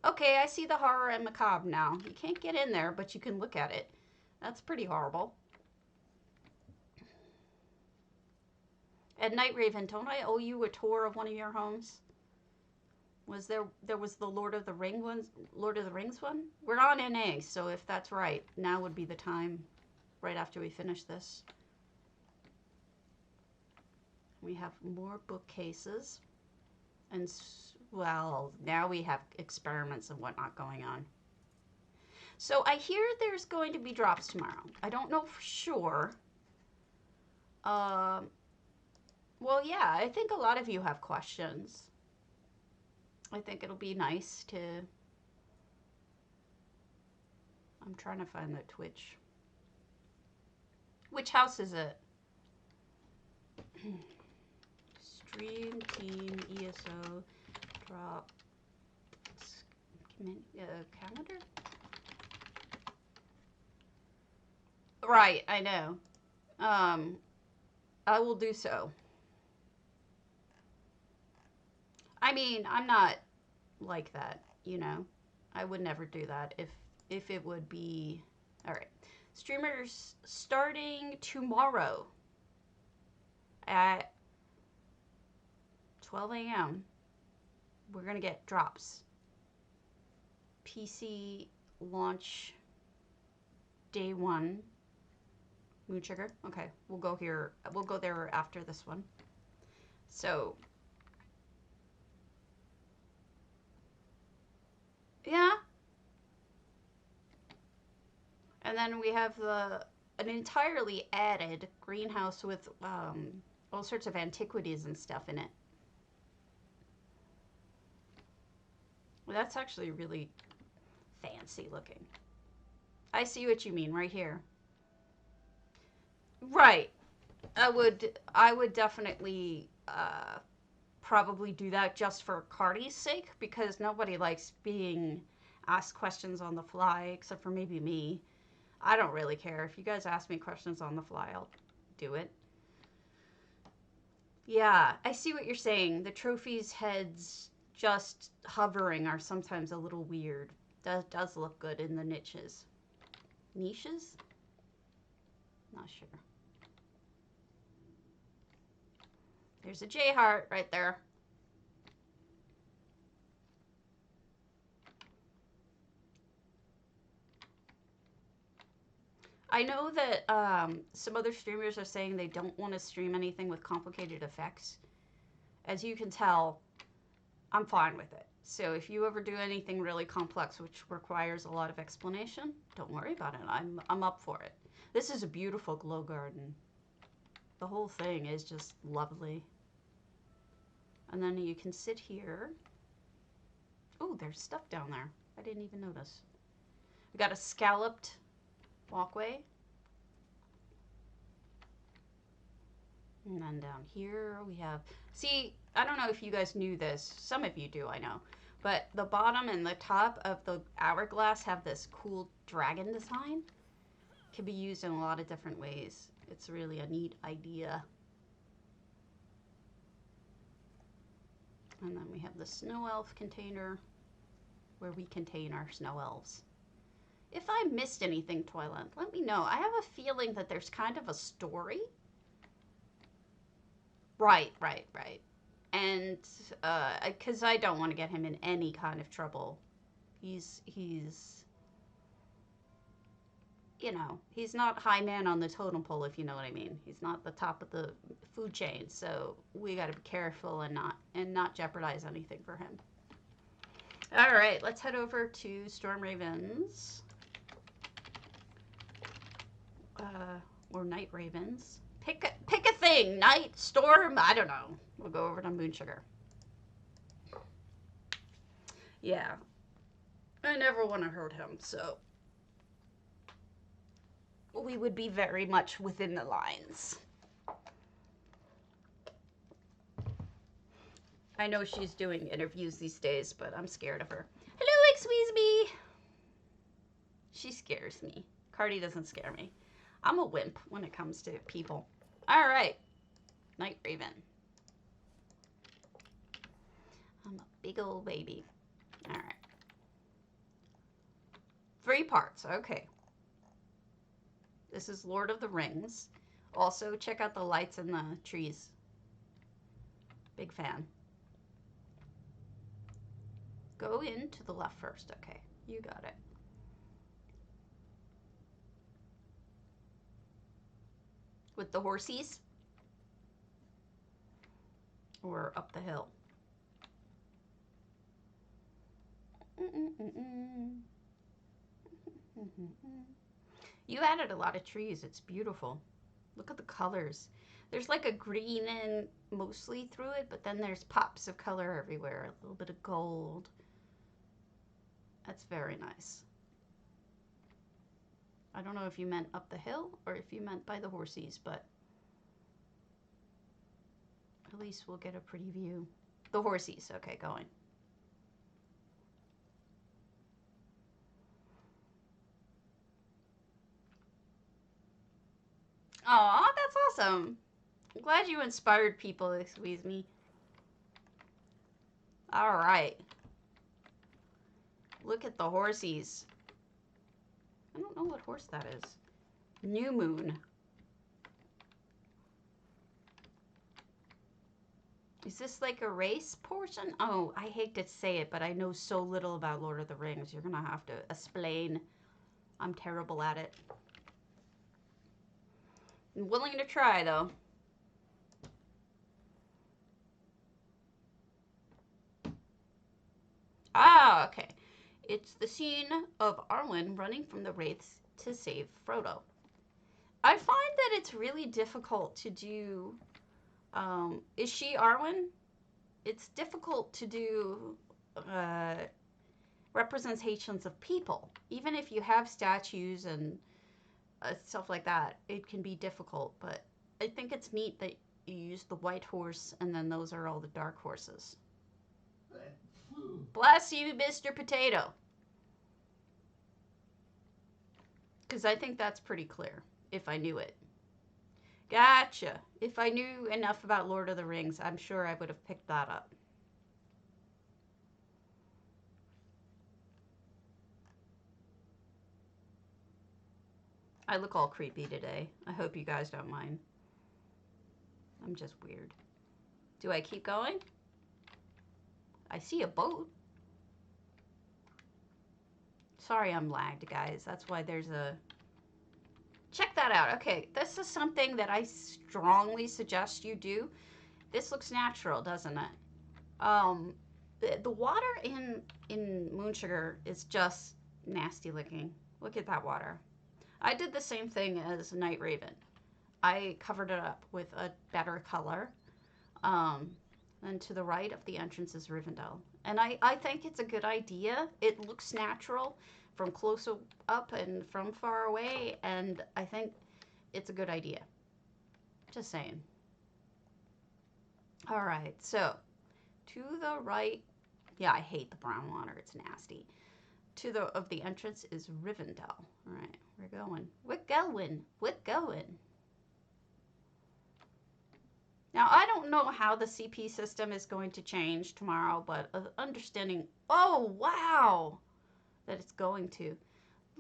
Okay, I see the horror and macabre now. You can't get in there, but you can look at it. That's pretty horrible. At Night Raven, don't I owe you a tour of one of your homes? Was there was the Lord of the Rings one? We're on NA, so if that's right, now would be the time right after we finish this. We have more bookcases. And, well, now we have experiments and whatnot going on. So I hear there's going to be drops tomorrow. I don't know for sure. Well, yeah, I think a lot of you have questions. I think it'll be nice to... I'm trying to find the Twitch. Which house is it? Stream Team ESO drop. Calendar? Right, I know. I will do so. I mean, I'm not like that, you know. I would never do that if it would be all right. Streamers starting tomorrow at 12 a.m. We're gonna get drops. PC launch day 1. Moonsugar. Okay, we'll go here. We'll go there after this one. So, yeah. And then we have an entirely added greenhouse with all sorts of antiquities and stuff in it. Well, that's actually really fancy looking. I see what you mean right here. Right. I would definitely probably do that just for Cardi's sake, because nobody likes being asked questions on the fly except for maybe me. I don't really care. If you guys ask me questions on the fly, I'll do it. Yeah, I see what you're saying. The trophies heads just hovering are sometimes a little weird. That does look good in the niches. Niches? Not sure. There's a J heart right there. I know that some other streamers are saying they don't want to stream anything with complicated effects. As you can tell, I'm fine with it. So if you ever do anything really complex which requires a lot of explanation, don't worry about it. I'm up for it. This is a beautiful glow garden. The whole thing is just lovely. And then you can sit here. Oh, there's stuff down there. I didn't even notice. We got a scalloped walkway. And then down here we have, see, I don't know if you guys knew this. Some of you do, I know. But the bottom and the top of the hourglass have this cool dragon design. Can be used in a lot of different ways. It's really a neat idea. And then we have the snow elf container where we contain our snow elves. If I missed anything, Twilight, let me know. I have a feeling that there's kind of a story. Right. And, because I don't want to get him in any kind of trouble. He's, you know, he's not high man on the totem pole, if you know what I mean. He's not the top of the food chain, so we got to be careful and not jeopardize anything for him. All right, let's head over to Storm Ravens. Or Night Ravens. Pick a thing. Night, Storm, I don't know. We'll go over to Moonsugar. Yeah. I never want to hurt him, so we would be very much within the lines. I know she's doing interviews these days, but I'm scared of her. Hello, Ichsuisme! She scares me. Cardi doesn't scare me. I'm a wimp when it comes to people. All right. Night Raven. I'm a big old baby. All right. 3 parts. Okay. This is Lord of the Rings. Also, check out the lights in the trees. Big fan. Go in to the left first. Okay. You got it. With the horsies? Or up the hill? You added a lot of trees. It's beautiful. Look at the colors. There's like a green in mostly through it, but then there's pops of color everywhere. A little bit of gold. That's very nice. I don't know if you meant up the hill or if you meant by the horsies, but at least we'll get a pretty view. The horsies. Okay, going. awesome. I'm glad you inspired people, Ichsuisme. All right. Look at the horsies. I don't know what horse that is. New moon. Is this like a race portion? Oh, I hate to say it, but I know so little about Lord of the Rings. You're gonna have to explain. I'm terrible at it. I'm willing to try, though. Ah, okay. It's the scene of Arwen running from the Wraiths to save Frodo. I find that it's really difficult to do... is she Arwen? It's difficult to do representations of people. Even if you have statues and stuff like that, it can be difficult. But I think it's neat that you use the white horse and then those are all the dark horses. Bless you, Mr. Potato. Because I think that's pretty clear, if I knew it. Gotcha. If I knew enough about Lord of the Rings, I'm sure I would have picked that up. I look all creepy today. I hope you guys don't mind. I'm just weird. Do I keep going? I see a boat. Sorry I'm lagged, guys. That's why there's a... Check that out. Okay, this is something that I strongly suggest you do. This looks natural, doesn't it? The water in moonsugar is just nasty looking. Look at that water. I did the same thing as Night Raven. I covered it up with a better color. And to the right of the entrance is Rivendell. And I think it's a good idea. It looks natural from close up and from far away, and I think it's a good idea. Just saying. All right, so to the right, yeah, I hate the brown water. It's nasty. To the of the entrance is Rivendell. All right, we're going. We're going. Now, I don't know how the CP system is going to change tomorrow, but understanding, oh, wow, that it's going to.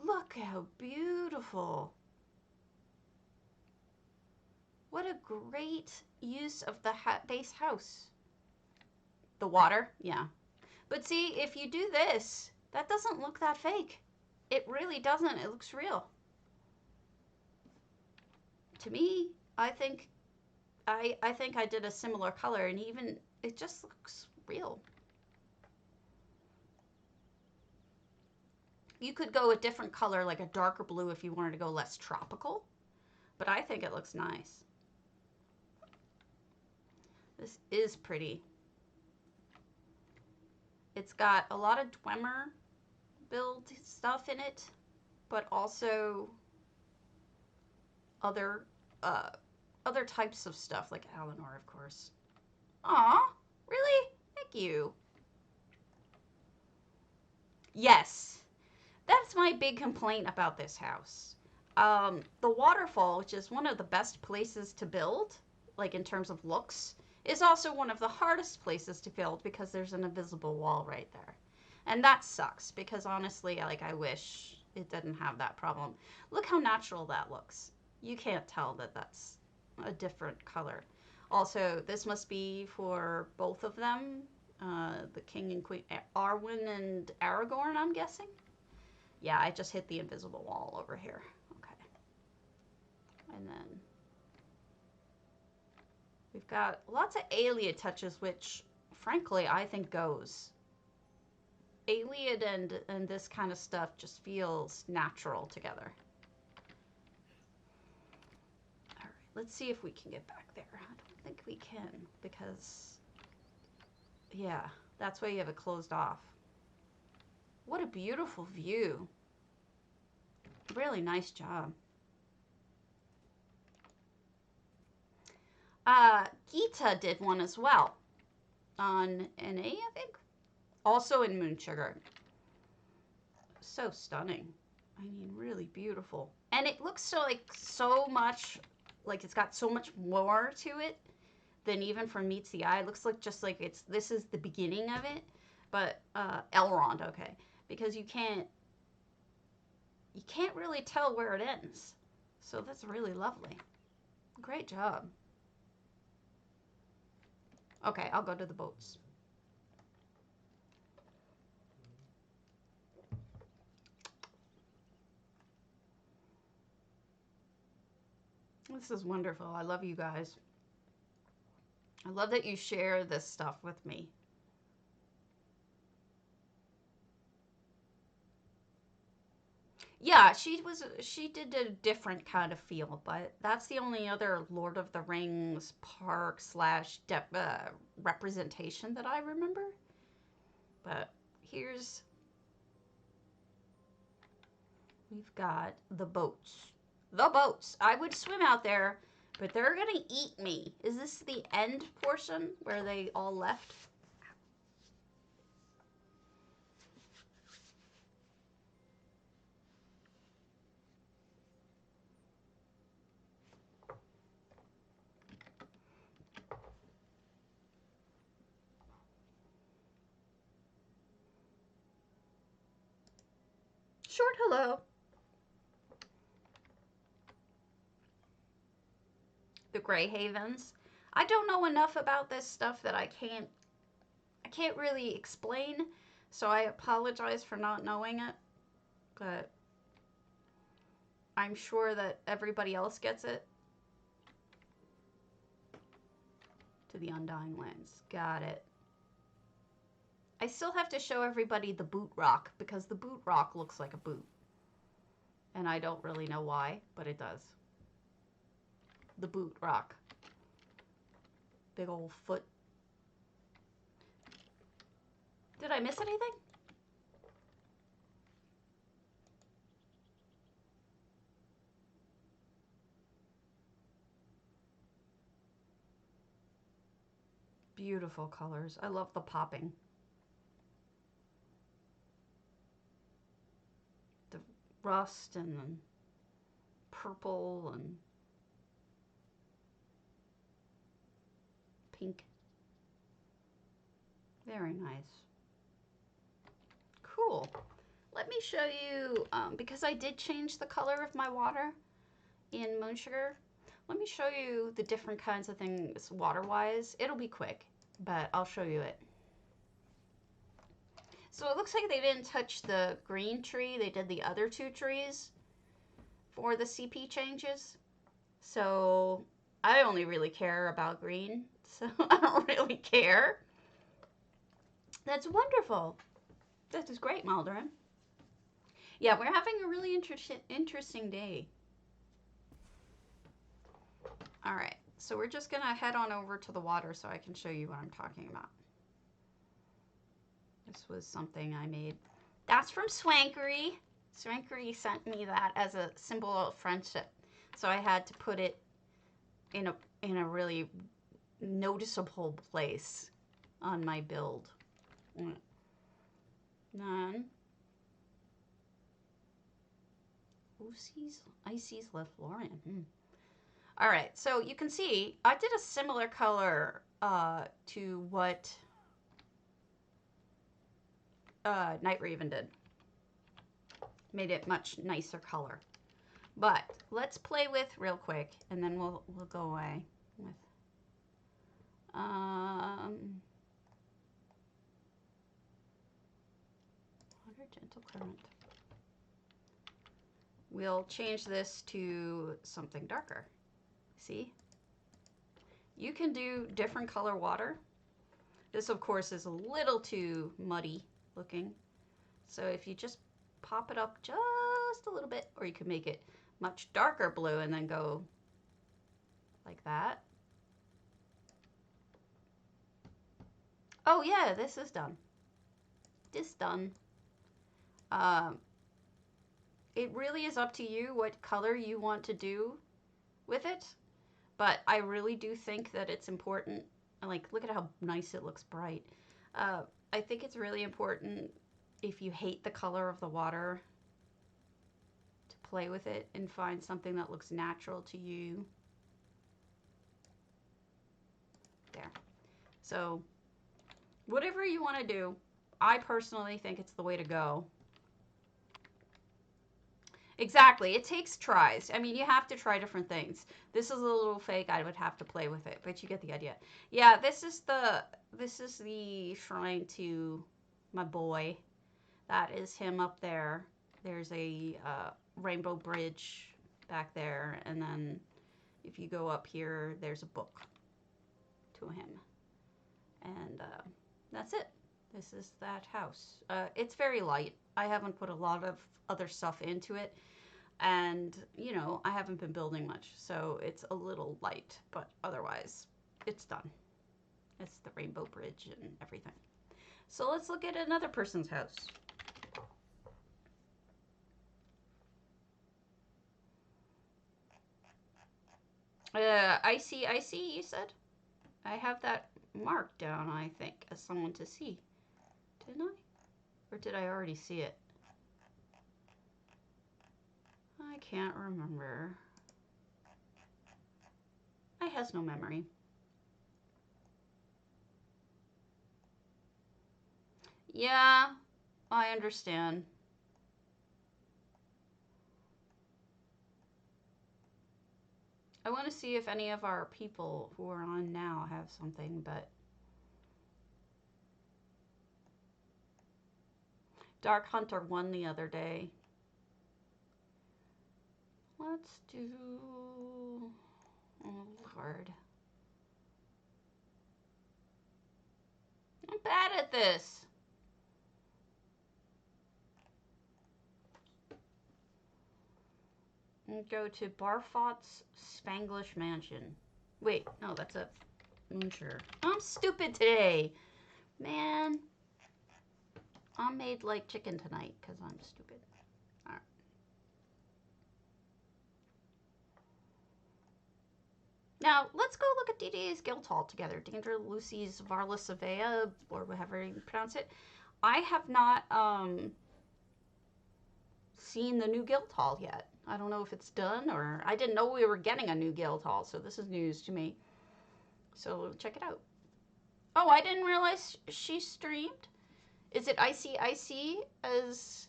Look how beautiful. What a great use of the base house. The water, yeah. But see, if you do this, that doesn't look that fake. It really doesn't. It looks real. To me, I think I did a similar color, and even it just looks real. You could go a different color, like a darker blue, if you wanted to go less tropical, but I think it looks nice. This is pretty. It's got a lot of Dwemer build stuff in it, but also other types of stuff, like Alinor, of course. Aw, really? Thank you. Yes, that's my big complaint about this house. The waterfall, which is one of the best places to build, like in terms of looks, is also one of the hardest places to build because there's an invisible wall right there. And that sucks because honestly, like, I wish it didn't have that problem. Look how natural that looks. You can't tell that that's a different color. Also, this must be for both of them, the king and queen, Arwen and Aragorn, I'm guessing. Yeah, I just hit the invisible wall over here. Okay. And then we've got lots of Ayleid touches, which, frankly, I think goes. Ayleid and this kind of stuff just feels natural together. All right, let's see if we can get back there. I don't think we can because, yeah, that's why you have it closed off. What a beautiful view. Really nice job. Geeta did one as well on NA, I think. Also in moonsugar. So stunning. I mean, really beautiful. And it looks so much like it's got so much more to it than even from meets the eye. It looks like just like this is the beginning of it, but Elrond, okay, because you can't really tell where it ends. So that's really lovely. Great job. Okay, I'll go to the boats. This is wonderful. I love you guys. I love that you share this stuff with me. Yeah, she did a different kind of feel, but that's the only other Lord of the Rings park slash representation that I remember. But here's, we've got the boats. The boats. I would swim out there, but they're gonna eat me. Is this the end portion where they all left? Short hello. The Grey Havens. I don't know enough about this stuff that I can't really explain, so I apologize for not knowing it, but I'm sure that everybody else gets it. To the Undying Lands. Got it. I still have to show everybody the boot rock because the boot rock looks like a boot. And I don't really know why, but it does. The boot rock. Big old foot. Did I miss anything? Beautiful colors. I love the popping. The rust and the purple and pink. Very nice. Cool. Let me show you, because I did change the color of my water in moonsugar. Let me show you the different kinds of things water-wise. It'll be quick, but I'll show you it. So it looks like they didn't touch the green tree. They did the other two trees for the CP changes. So I only really care about green, so I don't really care. That's wonderful. That is great, Maldoran. Yeah, we're having a really interesting day. All right, so we're just gonna head on over to the water so I can show you what I'm talking about. This was something I made. That's from Swankery. Swankery sent me that as a symbol of friendship. So I had to put it in a really noticeable place on my build. None. Ices Lothlorien. All right, so you can see I did a similar color to what Night Raven did. Made it much nicer color. But let's play with real quick, and then we'll go away with water gentle current. We'll change this to something darker. See? You can do different color water. This, of course, is a little too muddy looking. So if you just pop it up just a little bit, or you can make it much darker blue and then go like that. Oh yeah, this is done. This done. It really is up to you what color you want to do with it. But I really do think that it's important. Like, look at how nice it looks bright. I think it's really important if you hate the color of the water to play with it and find something that looks natural to you. There. So, whatever you want to do, I personally think it's the way to go. Exactly. It takes tries. I mean, you have to try different things. This is a little fake. I would have to play with it, but you get the idea. Yeah, this is the shrine to my boy. That is him up there. There's a rainbow bridge back there, and then if you go up here, there's a book to him. And that's it. This is that house. It's very light. I haven't put a lot of other stuff into it. And, you know, I haven't been building much, so it's a little light. But otherwise, it's done. It's the rainbow bridge and everything. So let's look at another person's house. Icy, you said? I have that marked down, I think, as someone to see. Didn't I? Or did I already see it? I can't remember. I has no memory. Yeah, I understand. I want to see if any of our people who are on now have something, but... Dark Hunter won the other day. Let's do... Oh, Lord. I'm bad at this. And go to Barfoot's Spanglish Mansion. Wait, no, that's a moonsugar. I'm stupid today. Man. I made like chicken tonight because I'm stupid. All right. Now, let's go look at DDA's guild hall together. Danger Lucy's Varla Savea, or however you pronounce it. I have not seen the new guild hall yet. I don't know if it's done, or I didn't know we were getting a new guild hall, so this is news to me. So check it out. Oh, I didn't realize she streamed. Is it IC as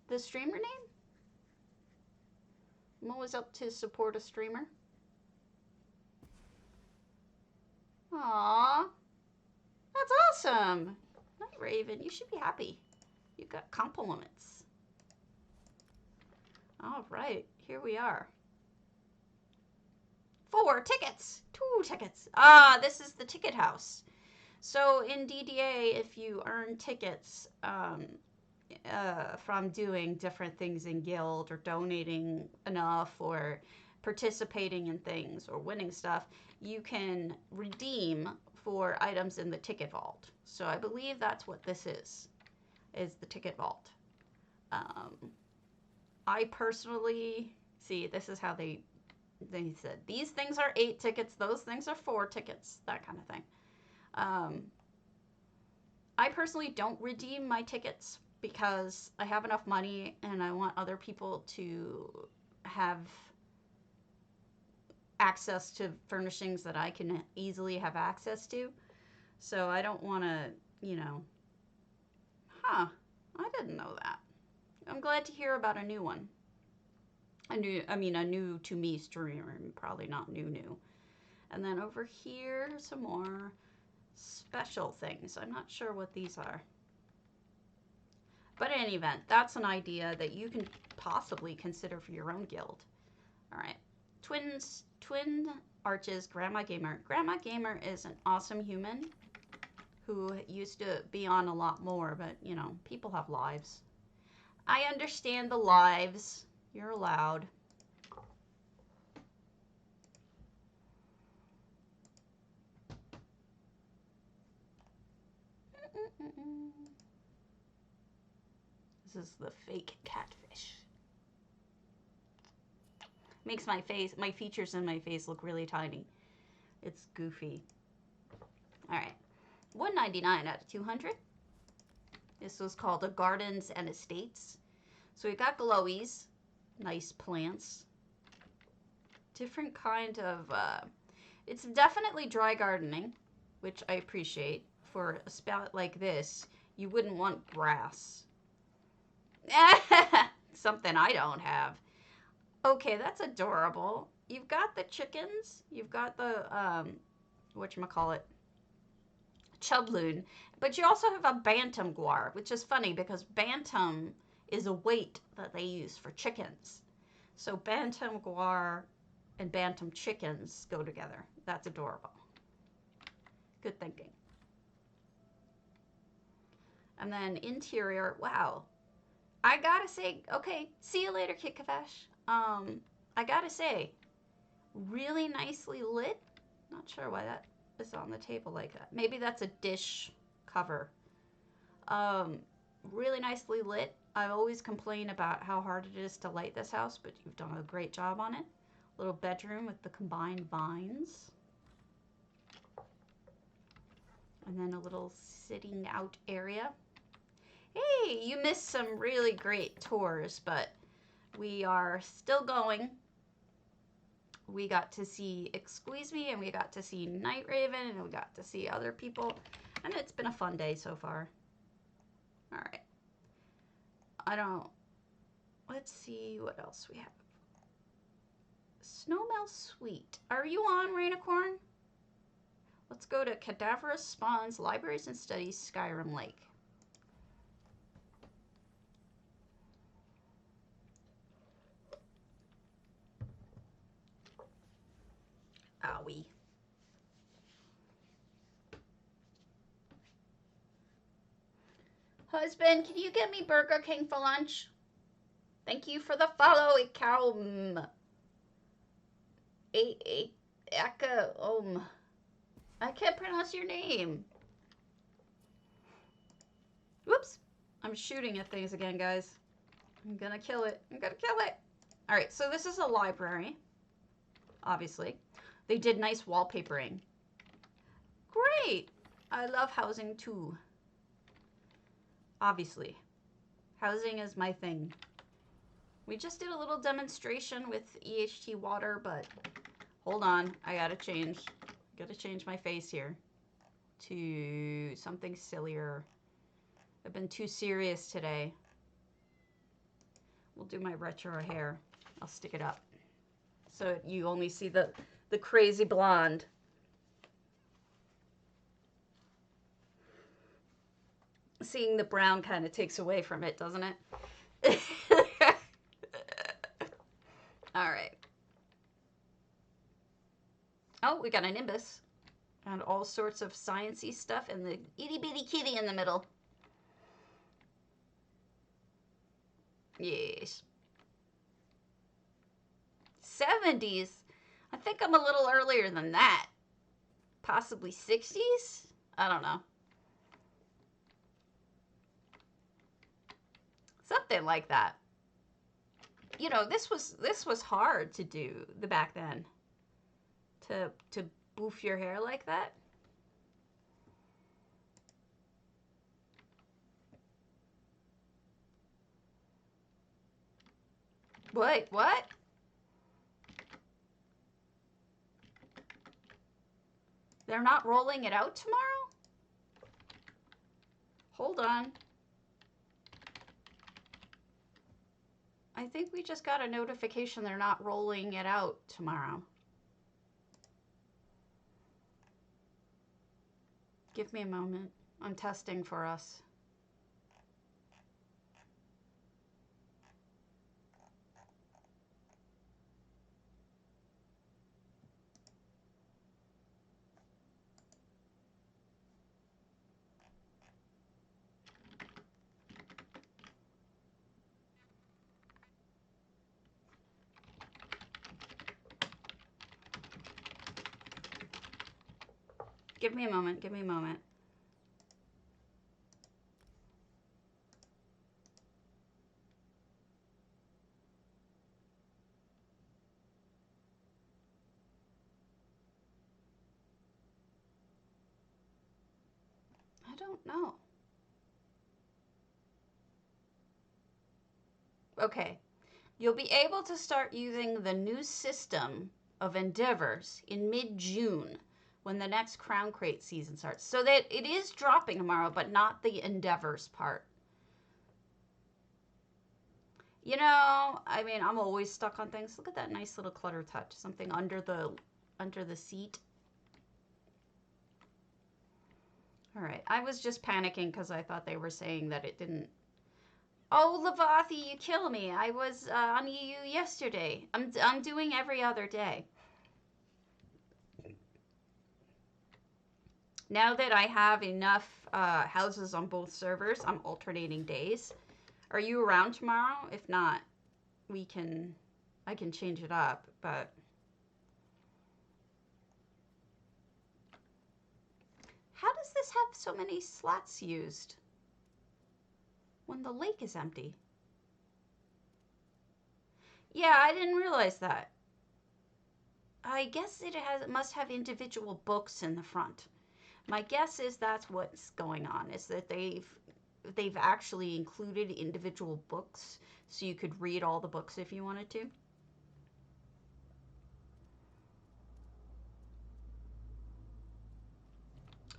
the streamer name? I'm always up to support a streamer. Aww. That's awesome. Night Raven, you should be happy. You got compliments. All right, here we are. 4 tickets. 2 tickets. Ah, this is the ticket house. So in DDA, if you earn tickets from doing different things in guild or donating enough or participating in things or winning stuff, you can redeem for items in the ticket vault. So I believe that's what this is the ticket vault. I personally, see, this is how they said, these things are 8 tickets, those things are 4 tickets, that kind of thing. I personally don't redeem my tickets because I have enough money and I want other people to have access to furnishings that I can easily have access to. So I don't want to, you know, I didn't know that. I'm glad to hear about a new one. A new to me streamer, probably not new. And then over here, some more special things. I'm not sure what these are. But in any event, that's an idea that you can possibly consider for your own guild. All right. Twin Arches, GrandmaGamer. GrandmaGamer is an awesome human who used to be on a lot more, but, you know, people have lives. I understand the lives. You're allowed. This is the fake catfish. Makes my features in my face look really tiny. It's goofy. All right. 199 out of 200. This was called the Gardens and Estates. So we got glowies, nice plants, different kind of It's definitely dry gardening, which I appreciate. For a spout like this, you wouldn't want grass. Something I don't have. Okay, that's adorable. You've got the chickens. You've got the, whatchamacallit, chubloon. But you also have a bantam guar, which is funny because bantam is a weight that they use for chickens. So bantam guar and bantam chickens go together. That's adorable. Good thinking. And then interior, wow. I gotta say, okay, see you later, Kit Kavash. I gotta say, really nicely lit. Not sure why that is on the table like that. Maybe that's a dish cover. Really nicely lit. I always complain about how hard it is to light this house, but you've done a great job on it. Little bedroom with the combined vines. And then a little sitting out area. Hey, you missed some really great tours, but we are still going. We got to see Ichsuisme, and we got to see Night Raven, and we got to see other people, and it's been a fun day so far. All right. Let's see what else we have. Snowmel Sweet. Are you on, Rainicorn? Let's go to Cadaverousspawn's Libraries and Studies, Skyrim Lake. Owie. Husband, can you get me Burger King for lunch? Thank you for the follow, Ikaum. Aka, I can't pronounce your name. Whoops. I'm shooting at things again, guys. I'm gonna kill it. I'm gonna kill it. All right, so this is a library, obviously. They did nice wallpapering. Great. I love housing too. Obviously. Housing is my thing. We just did a little demonstration with EHT water, but hold on. I gotta change. Gotta change my face here to something sillier. I've been too serious today. We'll do my retro hair. I'll stick it up so you only see the crazy blonde. Seeing the brown kind of takes away from it, doesn't it? All right. Oh, we got a nimbus and all sorts of sciencey stuff and the itty bitty kitty in the middle. Yes. 70s? I think I'm a little earlier than that. Possibly 60s? I don't know. Something like that. You know, this was hard to do back then. To boof your hair like that. Wait, what? They're not rolling it out tomorrow? Hold on. I think we just got a notification they're not rolling it out tomorrow. Give me a moment. I'm testing for us. Give me a moment. Give me a moment. I don't know. Okay. You'll be able to start using the new system of endeavors in mid-June when the next Crown Crate season starts. So that it is dropping tomorrow, but not the endeavors part. You know, I mean, I'm always stuck on things. Look at that nice little clutter touch. Something under the seat. All right. I was just panicking because I thought they were saying that it didn't. Oh, Lovathy, you kill me. I was on EU yesterday. I'm doing every other day. Now that I have enough houses on both servers, I'm alternating days. Are you around tomorrow? If not, I can change it up, but how does this have so many slots used when the lake is empty? Yeah, I didn't realize that. I guess it must have individual books in the front. My guess is that's what's going on, is that they've actually included individual books so you could read all the books if you wanted to.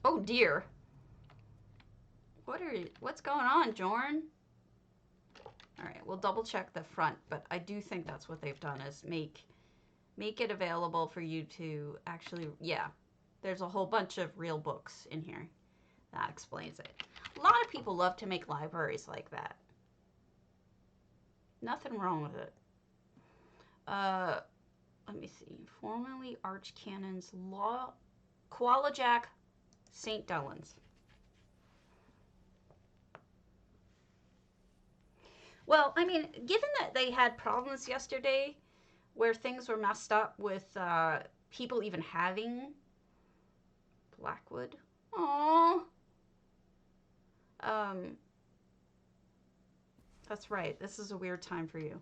Oh dear. What's going on, Jorn? All right, we'll double check the front, but I do think that's what they've done, is make it available for you to actually, yeah. There's a whole bunch of real books in here. That explains it. A lot of people love to make libraries like that. Nothing wrong with it. Let me see. Formerly Archcanons, Koala Jack, St. Delans. Well, I mean, given that they had problems yesterday where things were messed up with people even having Blackwood. Aww. That's right. This is a weird time for you.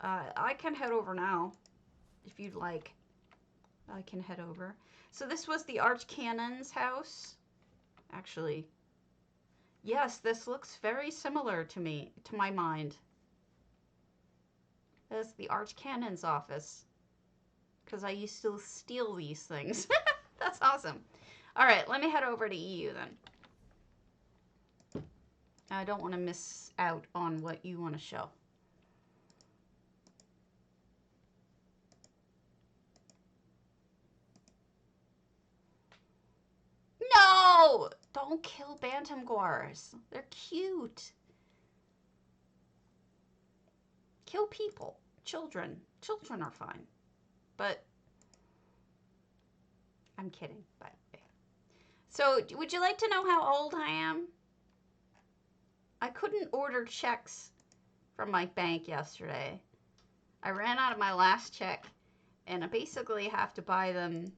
I can head over now, if you'd like. I can head over. So this was the Archcanon's house. Actually, yes, this looks very similar to me, to my mind. That's the Archcanon's office. Because I used to steal these things. That's awesome. All right, let me head over to EU then. I don't want to miss out on what you want to show. No! Don't kill bantam guars. They're cute. Kill people. Children. Children are fine. But I'm kidding. But so, would you like to know how old I am? I couldn't order checks from my bank yesterday. I ran out of my last check, and I basically have to buy them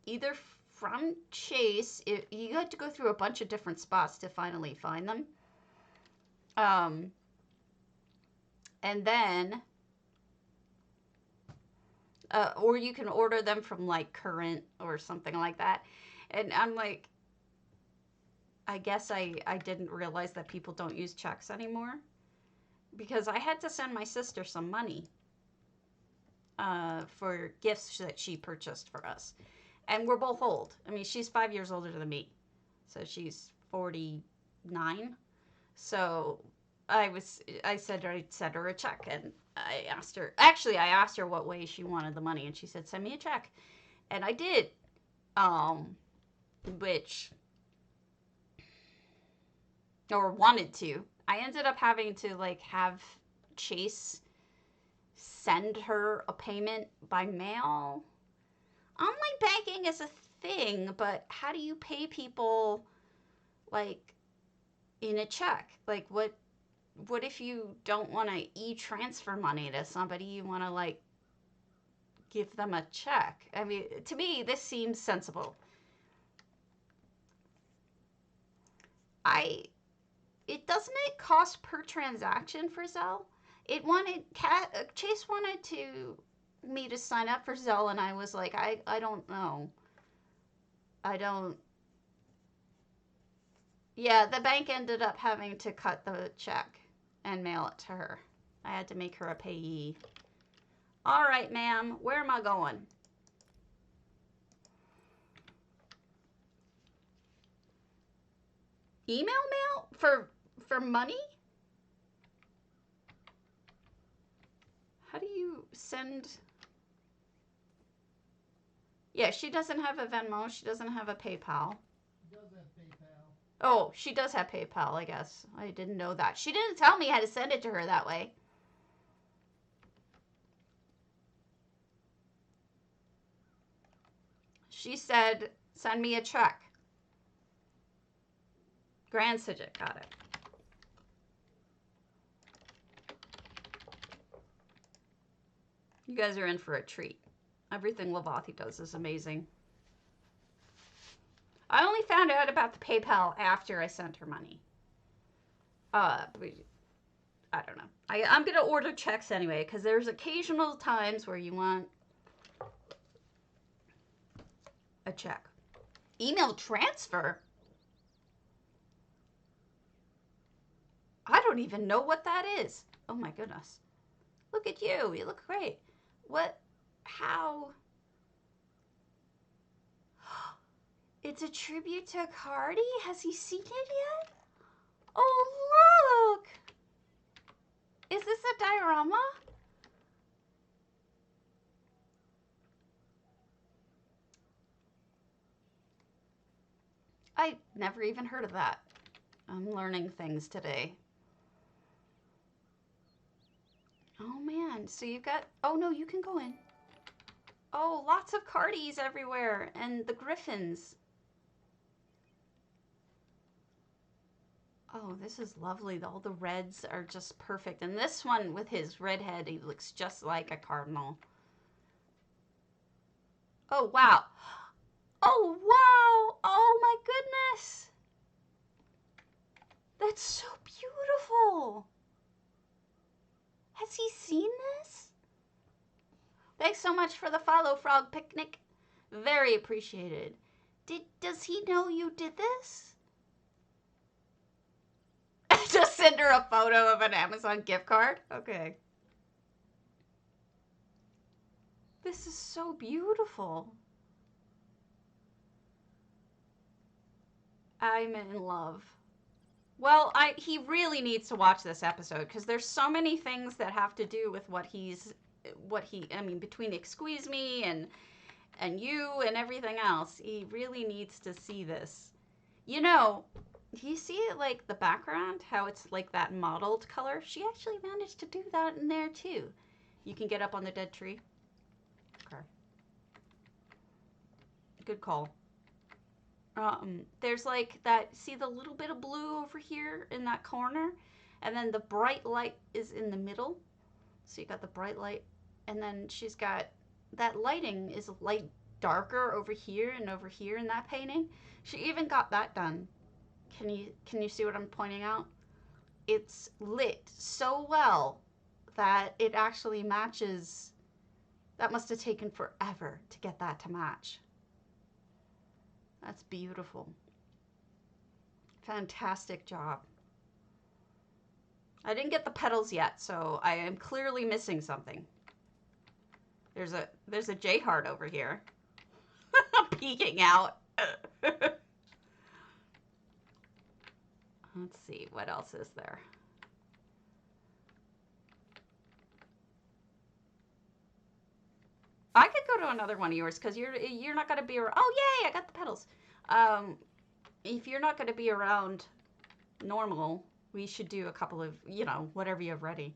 either from Chase. You had to go through a bunch of different spots to finally find them. And then, or you can order them from like Current or something like that. And I'm like, I guess I didn't realize that people don't use checks anymore, because I had to send my sister some money for gifts that she purchased for us. And we're both old. I mean, she's 5 years older than me. So she's 49. So I said I'd send her a check, and I asked her what way she wanted the money, and she said, send me a check. And I did. Which, or wanted to. I ended up having to like have Chase send her a payment by mail. Online banking is a thing, but how do you pay people like in a check? Like what if you don't want to e-transfer money to somebody? You want to like give them a check. I mean, to me, this seems sensible. Doesn't it cost per transaction for Zelle? Chase wanted me to sign up for Zelle, and I was like, I don't know. Yeah, the bank ended up having to cut the check and mail it to her. I had to make her a payee. All right, ma'am, where am I going? Email mail? For money? How do you send... Yeah, she doesn't have a Venmo. She doesn't have a PayPal.
She does have PayPal.
Oh, she does have PayPal, I guess. I didn't know that. She didn't tell me how to send it to her that way. She said, send me a check. Grand Psijic, got it. You guys are in for a treat. Everything Lovathy does is amazing. I only found out about the PayPal after I sent her money. I don't know. I'm going to order checks anyway, because there's occasional times where you want a check. Email transfer? I don't even know what that is. Oh my goodness. Look at you. You look great. What? How? It's a tribute to Cardi? Has he seen it yet? Oh, look! Is this a diorama? I never even heard of that. I'm learning things today. Oh man, so you've got, oh no, you can go in. Oh, lots of Cardis everywhere, and the griffins. Oh, this is lovely. All the reds are just perfect. And this one with his red head, he looks just like a cardinal. Oh, wow. Oh, wow. Oh, my goodness. That's so beautiful. Has he seen this? Thanks so much for the follow, Frog Picnic. Very appreciated. Does he know you did this? Just send her a photo of an Amazon gift card? Okay. This is so beautiful. I'm in love. Well, he really needs to watch this episode because there's so many things that have to do with I mean, between Ichsuisme and you and everything else. He really needs to see this. You know, do you see it like the background, how it's like that mottled color? She actually managed to do that in there too. You can get up on the dead tree. Okay. Good call. There's like that, see the little bit of blue over here in that corner? And then the bright light is in the middle. So you got the bright light. And then she's got, that lighting is light darker over here and over here in that painting. She even got that done. Can you see what I'm pointing out? It's lit so well that it actually matches. That must have taken forever to get that to match. That's beautiful. Fantastic job. I didn't get the petals yet, so I am clearly missing something. There's a J heart over here. Peeking out. Let's see, what else is there? I could go to another one of yours because you're not gonna be around. Oh yay! I got the petals. If you're not gonna be around normal, we should do a couple of, you know, whatever you have ready.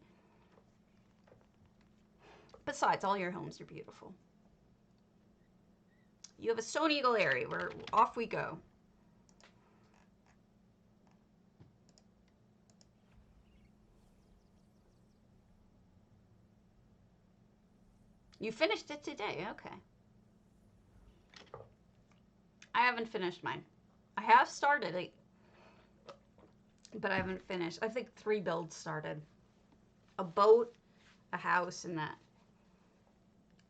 Besides, all your homes are beautiful. You have a Stone Eagle area where off we go. You finished it today, okay. I haven't finished mine. I have started it, but I haven't finished. I think 3 builds started. A boat, a house, and that.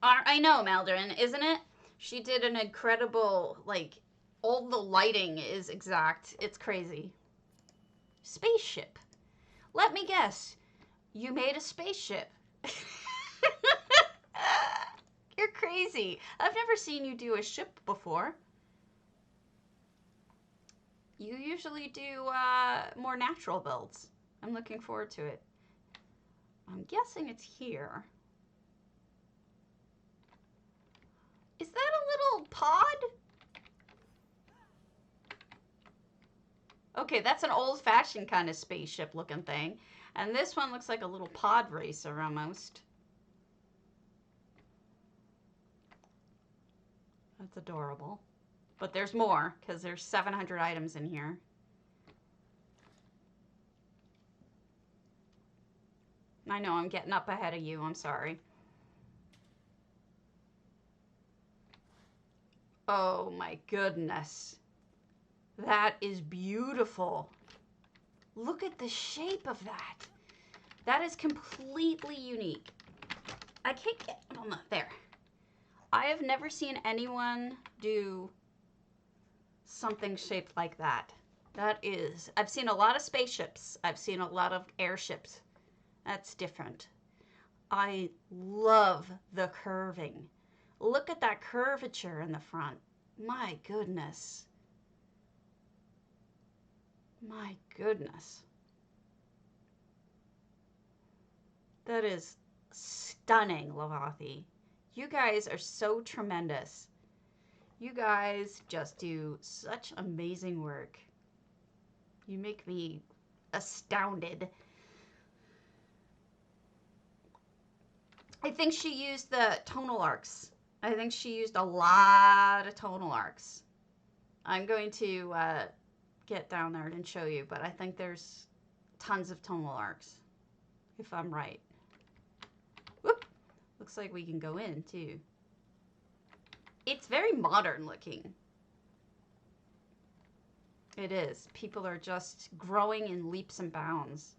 I know, Maldarin, isn't it? She did an incredible, like, all the lighting is exact. It's crazy. Spaceship. Let me guess. You made a spaceship. You're crazy. I've never seen you do a ship before. You usually do more natural builds. I'm looking forward to it. I'm guessing it's here. Is that a little pod? Okay, that's an old-fashioned kind of spaceship looking thing. And this one looks like a little pod racer almost. That's adorable. But there's more, because there's 700 items in here. I know, I'm getting up ahead of you. I'm sorry. Oh my goodness. That is beautiful. Look at the shape of that. That is completely unique. I can't get, oh no, there. I have never seen anyone do something shaped like that. That is, I've seen a lot of spaceships. I've seen a lot of airships. That's different. I love the curving. Look at that curvature in the front. My goodness. My goodness. That is stunning, Lovathy. You guys are so tremendous. You guys just do such amazing work. You make me astounded. I think she used the tonal arcs. I think she used a lot of tonal arcs. I'm going to get down there and show you, but I think there's tons of tonal arcs, if I'm right. Whoop! Looks like we can go in, too. It's very modern looking. It is. People are just growing in leaps and bounds.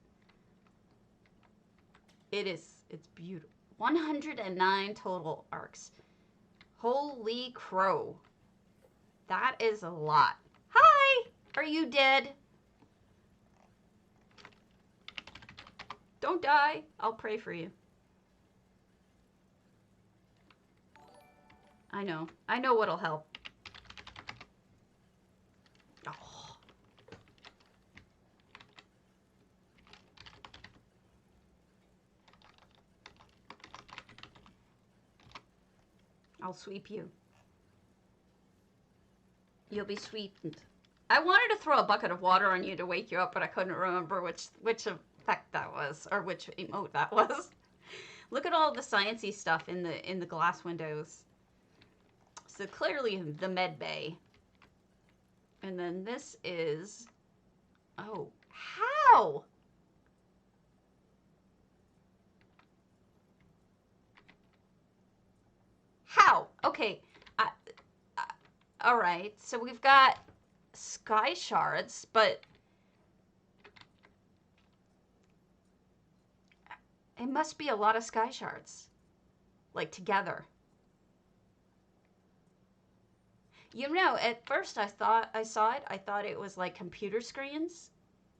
It is. It's beautiful. 109 total arcs. Holy crow. That is a lot. Hi! Are you dead? Don't die. I'll pray for you. I know. I know what'll help. Oh. I'll sweep you. You'll be sweetened. I wanted to throw a bucket of water on you to wake you up, but I couldn't remember which effect that was, or which emote that was. Look at all the sciencey stuff in the glass windows. So clearly the med bay. And then this is, oh, how? How? Okay. All right. So we've got sky shards, but it must be a lot of sky shards, like together. You know, at first I thought it was like computer screens,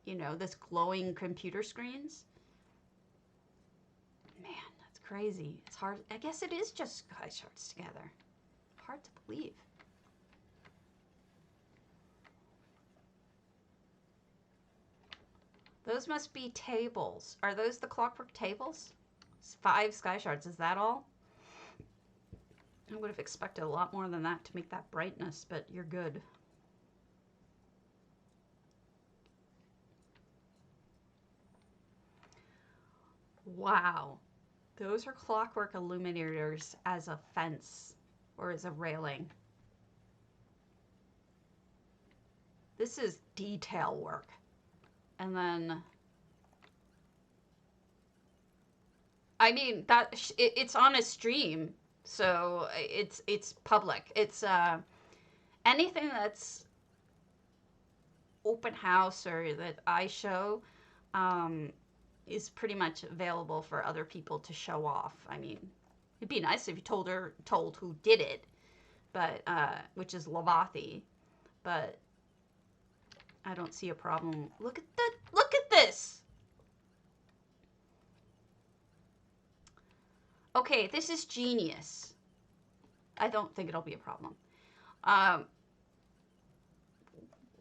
you know, this glowing computer screens. Man, that's crazy. It's hard. I guess it is just sky shards together. Hard to believe. Those must be tables. Are those the clockwork tables? It's 5 sky shards. Is that all? I would have expected a lot more than that to make that brightness, but you're good. Wow. Those are clockwork illuminators as a fence or as a railing. This is detail work. And then, I mean, it's on a stream, so it's public. It's anything that's open house or that I show is pretty much available for other people to show off. I mean, it'd be nice if you told who did it, but which is Lovathy, but I don't see a problem. Look at this. Okay, this is genius. I don't think it'll be a problem.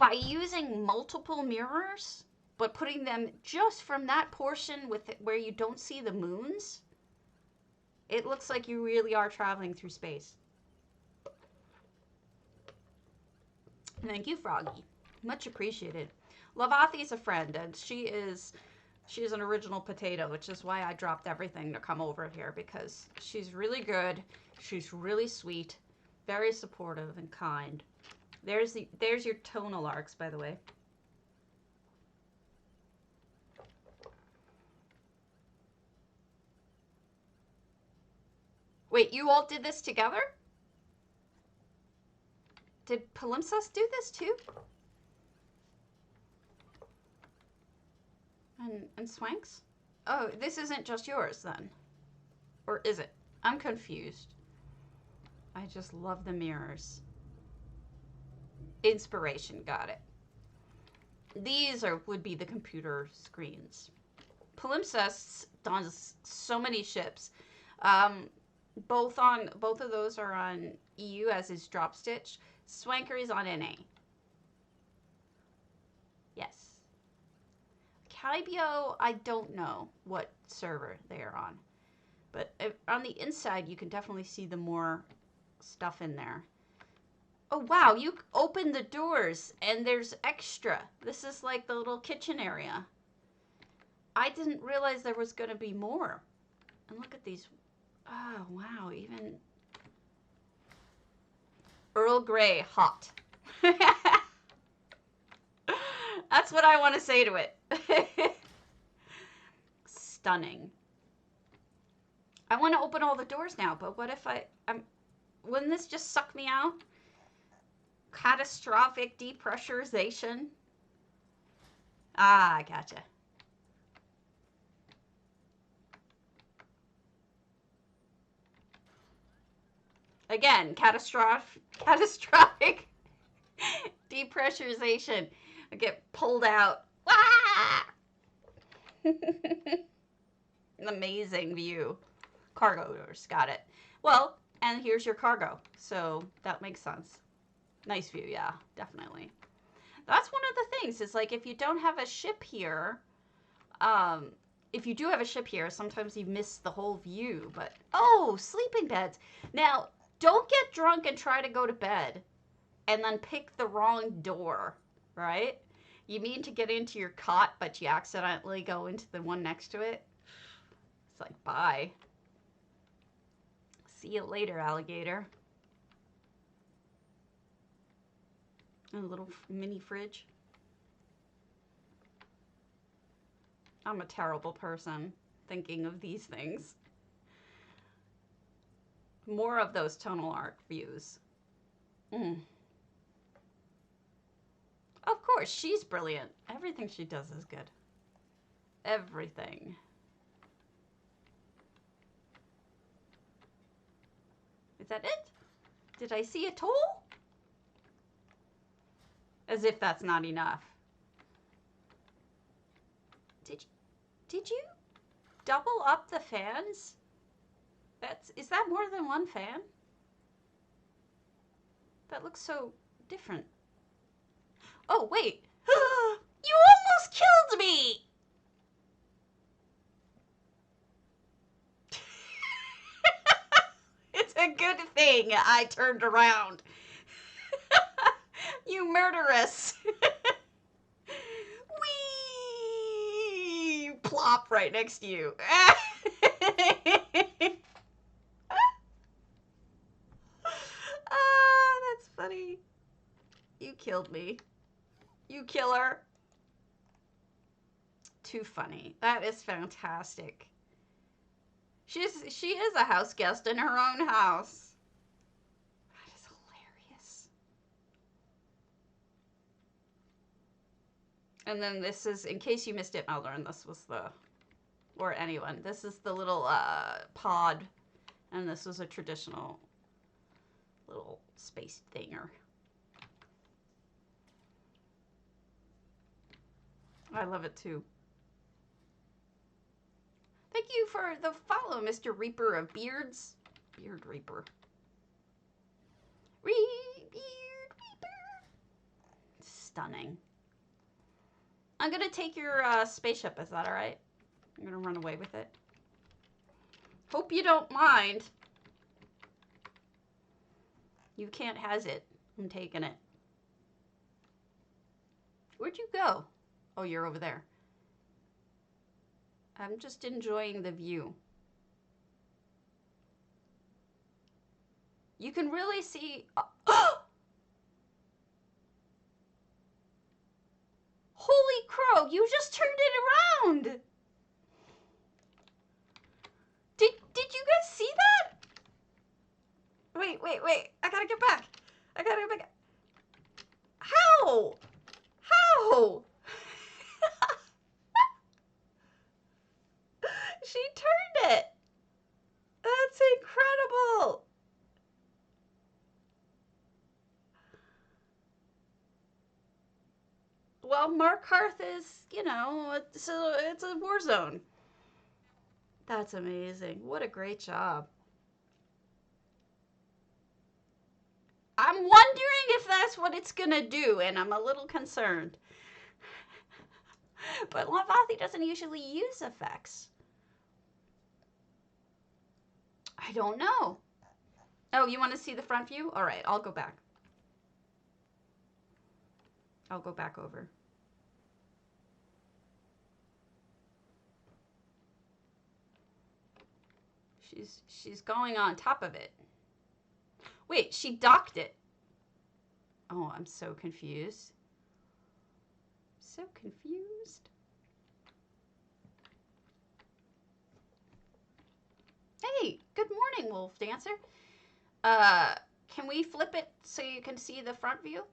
by using multiple mirrors, but putting them just from that portion with where you don't see the moons, it looks like you really are traveling through space. Thank you, Froggy. Much appreciated. Lovathy is a friend, and she's an original potato, which is why I dropped everything to come over here, because she's really good, she's really sweet, very supportive and kind. There's your tonal arcs, by the way. Wait, you all did this together? Did Palimpsest do this too? And Swanks? Oh, this isn't just yours then. Or is it? I'm confused. I just love the mirrors. Inspiration, got it. These would be the computer screens. Palimpsest does so many ships. Both of those are on EU, as is Dropstitch. Swankery's on NA. Yes. Calibio, I don't know what server they are on. But on the inside, you can definitely see the more stuff in there. Oh, wow, you open the doors and there's extra. This is like the little kitchen area. I didn't realize there was going to be more. And look at these. Oh, wow, even Earl Grey hot. That's what I want to say to it. Stunning. I want to open all the doors now, but what if wouldn't this just suck me out? Catastrophic depressurization. Ah, I gotcha. Again, catastrophic depressurization. I get pulled out. Ah! An amazing view. Cargo doors, got it. Well, and here's your cargo, so that makes sense. Nice view, yeah, definitely. That's one of the things, is like if you don't have a ship here, if you do have a ship here, sometimes you miss the whole view, but, oh, sleeping beds. Now, don't get drunk and try to go to bed and then pick the wrong door, right? You mean to get into your cot, but you accidentally go into the one next to it. It's like, bye. See you later, alligator. And a little mini fridge. I'm a terrible person thinking of these things. More of those tonal arc views. Of course, she's brilliant. Everything she does is good. Everything. Is that it? Did I see a toll? As if that's not enough. Did you double up the fans? Is that more than one fan? That looks so different. Oh, wait. You almost killed me! It's a good thing I turned around. You murderess. Whee! Plop right next to you. Ah, that's funny. You killed me. You killer. Too funny. That is fantastic. She is a house guest in her own house. That is hilarious. And then this is, in case you missed it, Melbourne, this was the, or anyone, this is the little pod, and this was a traditional little space thinger. I love it too. Thank you for the follow, Mr. Reaper of Beards. Beard Reaper. Beard Reaper. stunning. I'm gonna take your spaceship. Is that all right? I'm gonna run away with it. Hope you don't mind. You can't has it. I'm taking it. Where'd you go? Oh, you're over there. I'm just enjoying the view. You can really see... Holy crow, you just turned it around! Did you guys see that? Wait. I gotta get back. I gotta get back. How? How? She turned it. That's incredible. Well, Mark Hearth is, you know, it's a war zone. That's amazing. What a great job. I'm wondering if that's what it's gonna do, and I'm a little concerned. But Lovathy doesn't usually use effects. I don't know. Oh, you want to see the front view? All right, I'll go back. I'll go back over. She's going on top of it. Wait, she docked it. Oh, I'm so confused. So confused. Hey, good morning, Wolf Dancer. Can we flip it so you can see the front view?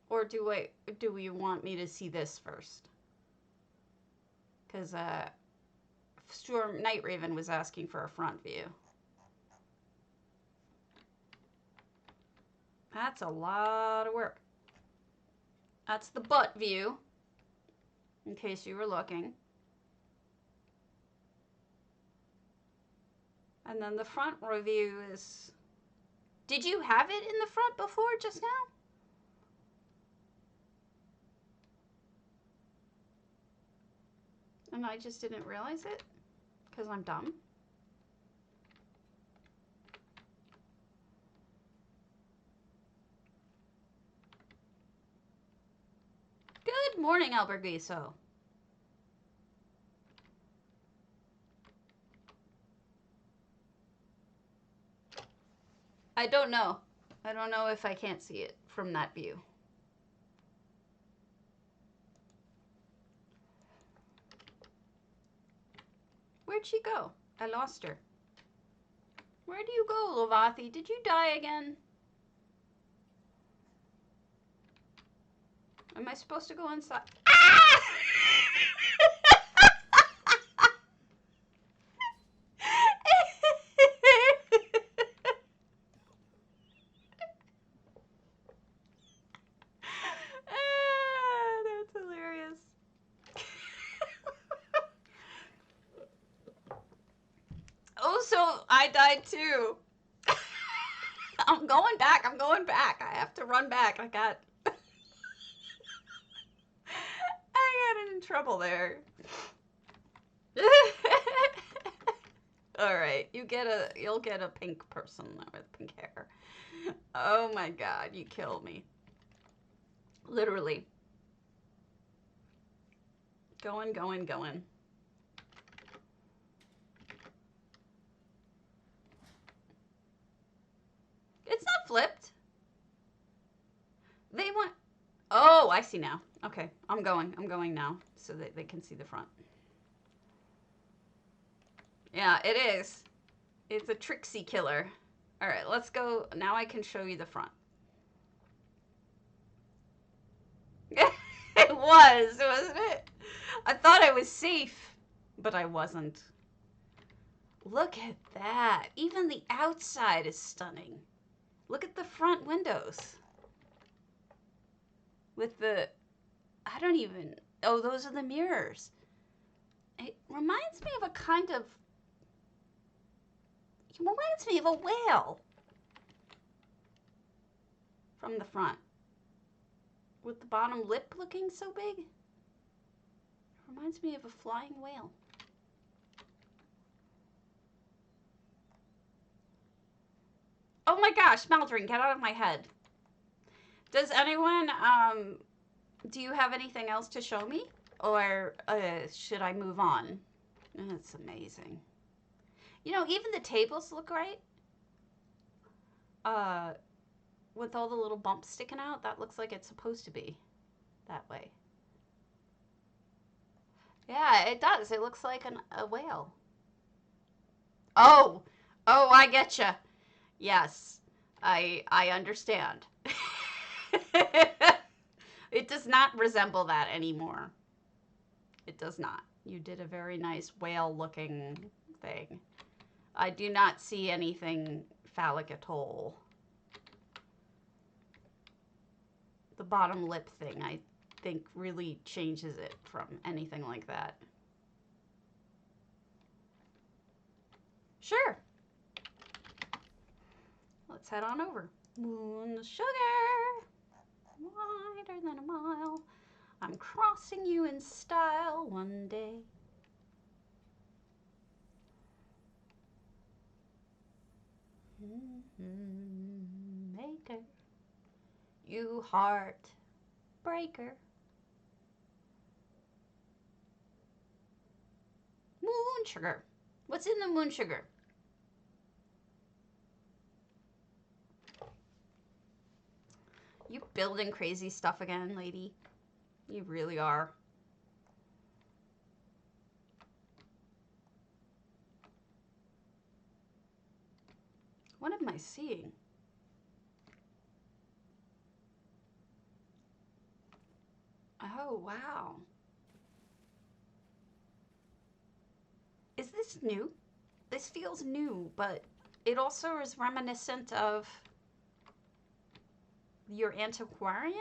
Or do you want me to see this first? Because Storm Night Raven was asking for a front view. That's a lot of work. That's the butt view, in case you were looking. And then the front review is... Did you have it in the front before just now? And I just didn't realize it? Because I'm dumb? Good morning, Albert ESO. I don't know. I don't know if I can't see it from that view. Where'd she go? I lost her. Where do you go, Lovathy? Did you die again? Am I supposed to go inside? Ah! That's hilarious. Oh, so I died too. I'm going back. I'm going back. I have to run back. I got in trouble there. All right, you'll get a pink person with pink hair. Oh my God, you killed me. Literally. Going. It's not flipped. They want... Oh, I see now. Okay, I'm going now so that they can see the front. Yeah, it is. It's a tricksy killer. All right, let's go. Now I can show you the front. It was, wasn't it? I thought I was safe, but I wasn't. Look at that. Even the outside is stunning. Look at the front windows. With the... I don't even... Oh, those are the mirrors. It reminds me of a kind of... It reminds me of a whale. From the front. With the bottom lip looking so big. Reminds me of a flying whale. Oh my gosh, Maldrin, get out of my head. Does anyone, do you have anything else to show me? Or should I move on? That's amazing. You know, even the tables look right. With all the little bumps sticking out, that looks like it's supposed to be that way. Yeah, it does. It looks like a whale. Oh, I getcha. Yes, I understand. It does not resemble that anymore. It does not. You did a very nice whale-looking thing. I do not see anything phallic at all. The bottom lip thing, I think, really changes it from anything like that. Sure. Let's head on over. Moonsugar, wider than a mile. I'm crossing you in style one day. Maker, you heart breaker. Moonsugar. What's in the moonsugar? You building crazy stuff again, lady. You really are. What am I seeing? Oh, wow. Is this new? This feels new, but it also is reminiscent of your antiquarian?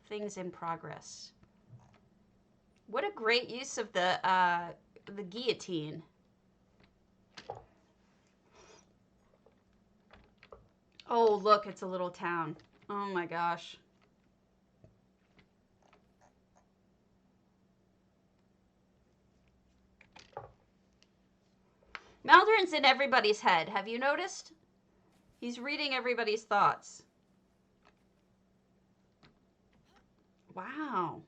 Things in progress. What a great use of the guillotine. Oh, look, it's a little town. Oh my gosh. Maldrin's in everybody's head. Have you noticed? He's reading everybody's thoughts. Wow.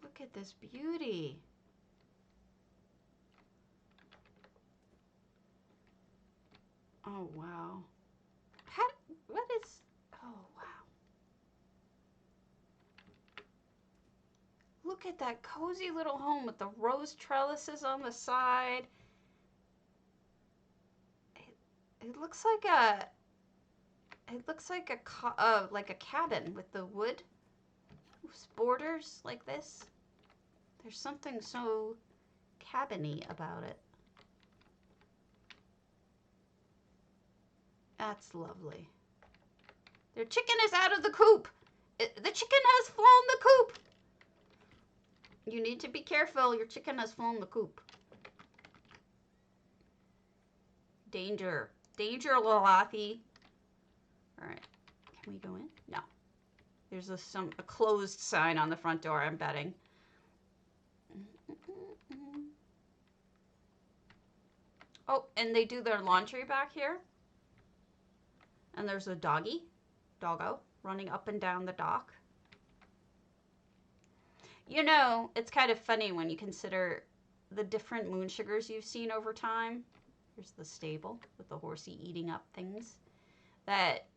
Look at this beauty. Oh, wow. What is... Oh, wow. Look at that cozy little home with the rose trellises on the side. It looks like a... It looks like a cabin with the wood borders like this. There's something so cabin-y about it. That's lovely. Their chicken is out of the coop. The chicken has flown the coop. You need to be careful. Your chicken has flown the coop. Danger. Danger, lovathy. All right. Can we go in? No. There's a closed sign on the front door, I'm betting. Oh, and they do their laundry back here. And there's a doggo, running up and down the dock. You know, it's kind of funny when you consider the different moonsugars you've seen over time. Here's the stable with the horsey eating up things. That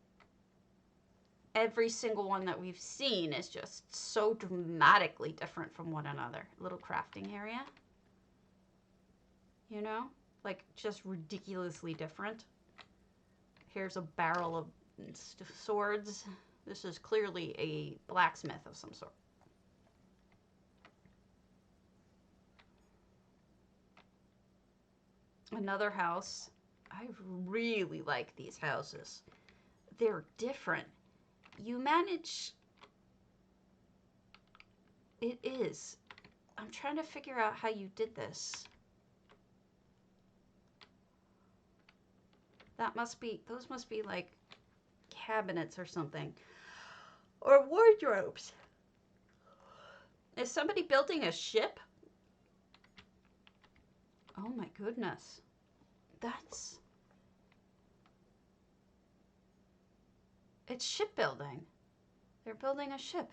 every single one that we've seen is just so dramatically different from one another. Little crafting area. You know? Like, just ridiculously different. Here's a barrel of swords. This is clearly a blacksmith of some sort. Another house. I really like these houses. They're different. You manage... It is. I'm trying to figure out how you did this. That must be, those must be like cabinets or something. Or wardrobes. Is somebody building a ship? Oh my goodness. That's... It's shipbuilding. They're building a ship.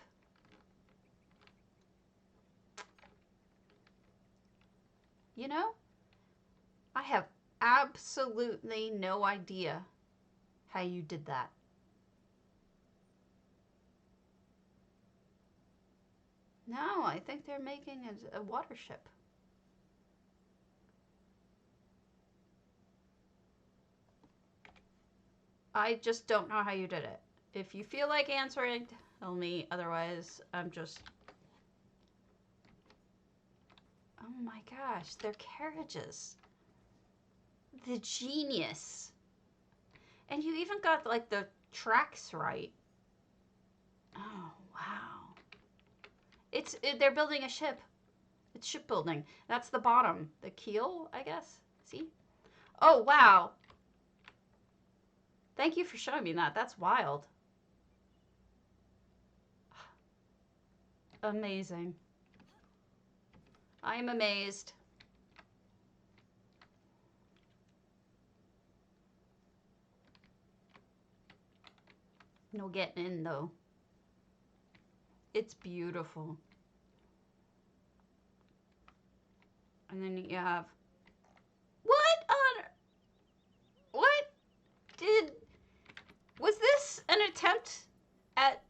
You know, I have absolutely no idea how you did that. No, I think they're making a water ship. I just don't know how you did it. If you feel like answering, tell me. Otherwise, I'm just... Oh my gosh, they're carriages. The genius. And you even got like the tracks right. Oh, wow. They're building a ship. It's shipbuilding. That's the bottom. The keel, I guess. See? Oh, wow. Thank you for showing me that. That's wild. Amazing. I am amazed. No getting in, though. It's beautiful. And then you have... What did... Was this an attempt at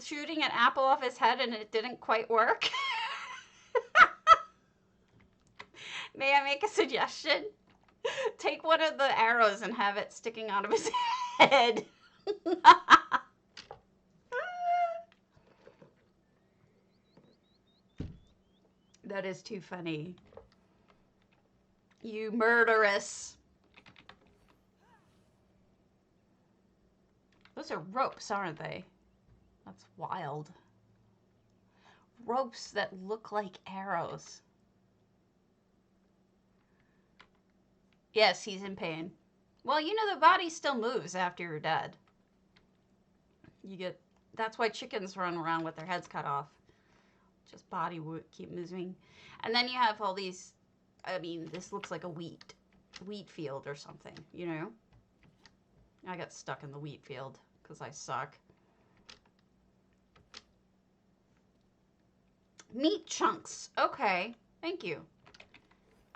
shooting an apple off his head and it didn't quite work? May I make a suggestion? Take one of the arrows and have it sticking out of his head. That is too funny. You murderess. Those are ropes, aren't they? That's wild. Ropes that look like arrows. Yes, he's in pain. Well, you know the body still moves after you're dead. That's why chickens run around with their heads cut off. Just body would keep moving. And then you have all these, I mean, this looks like a wheat field or something, you know? I got stuck in the wheat field because I suck. Meat chunks. Okay, thank you.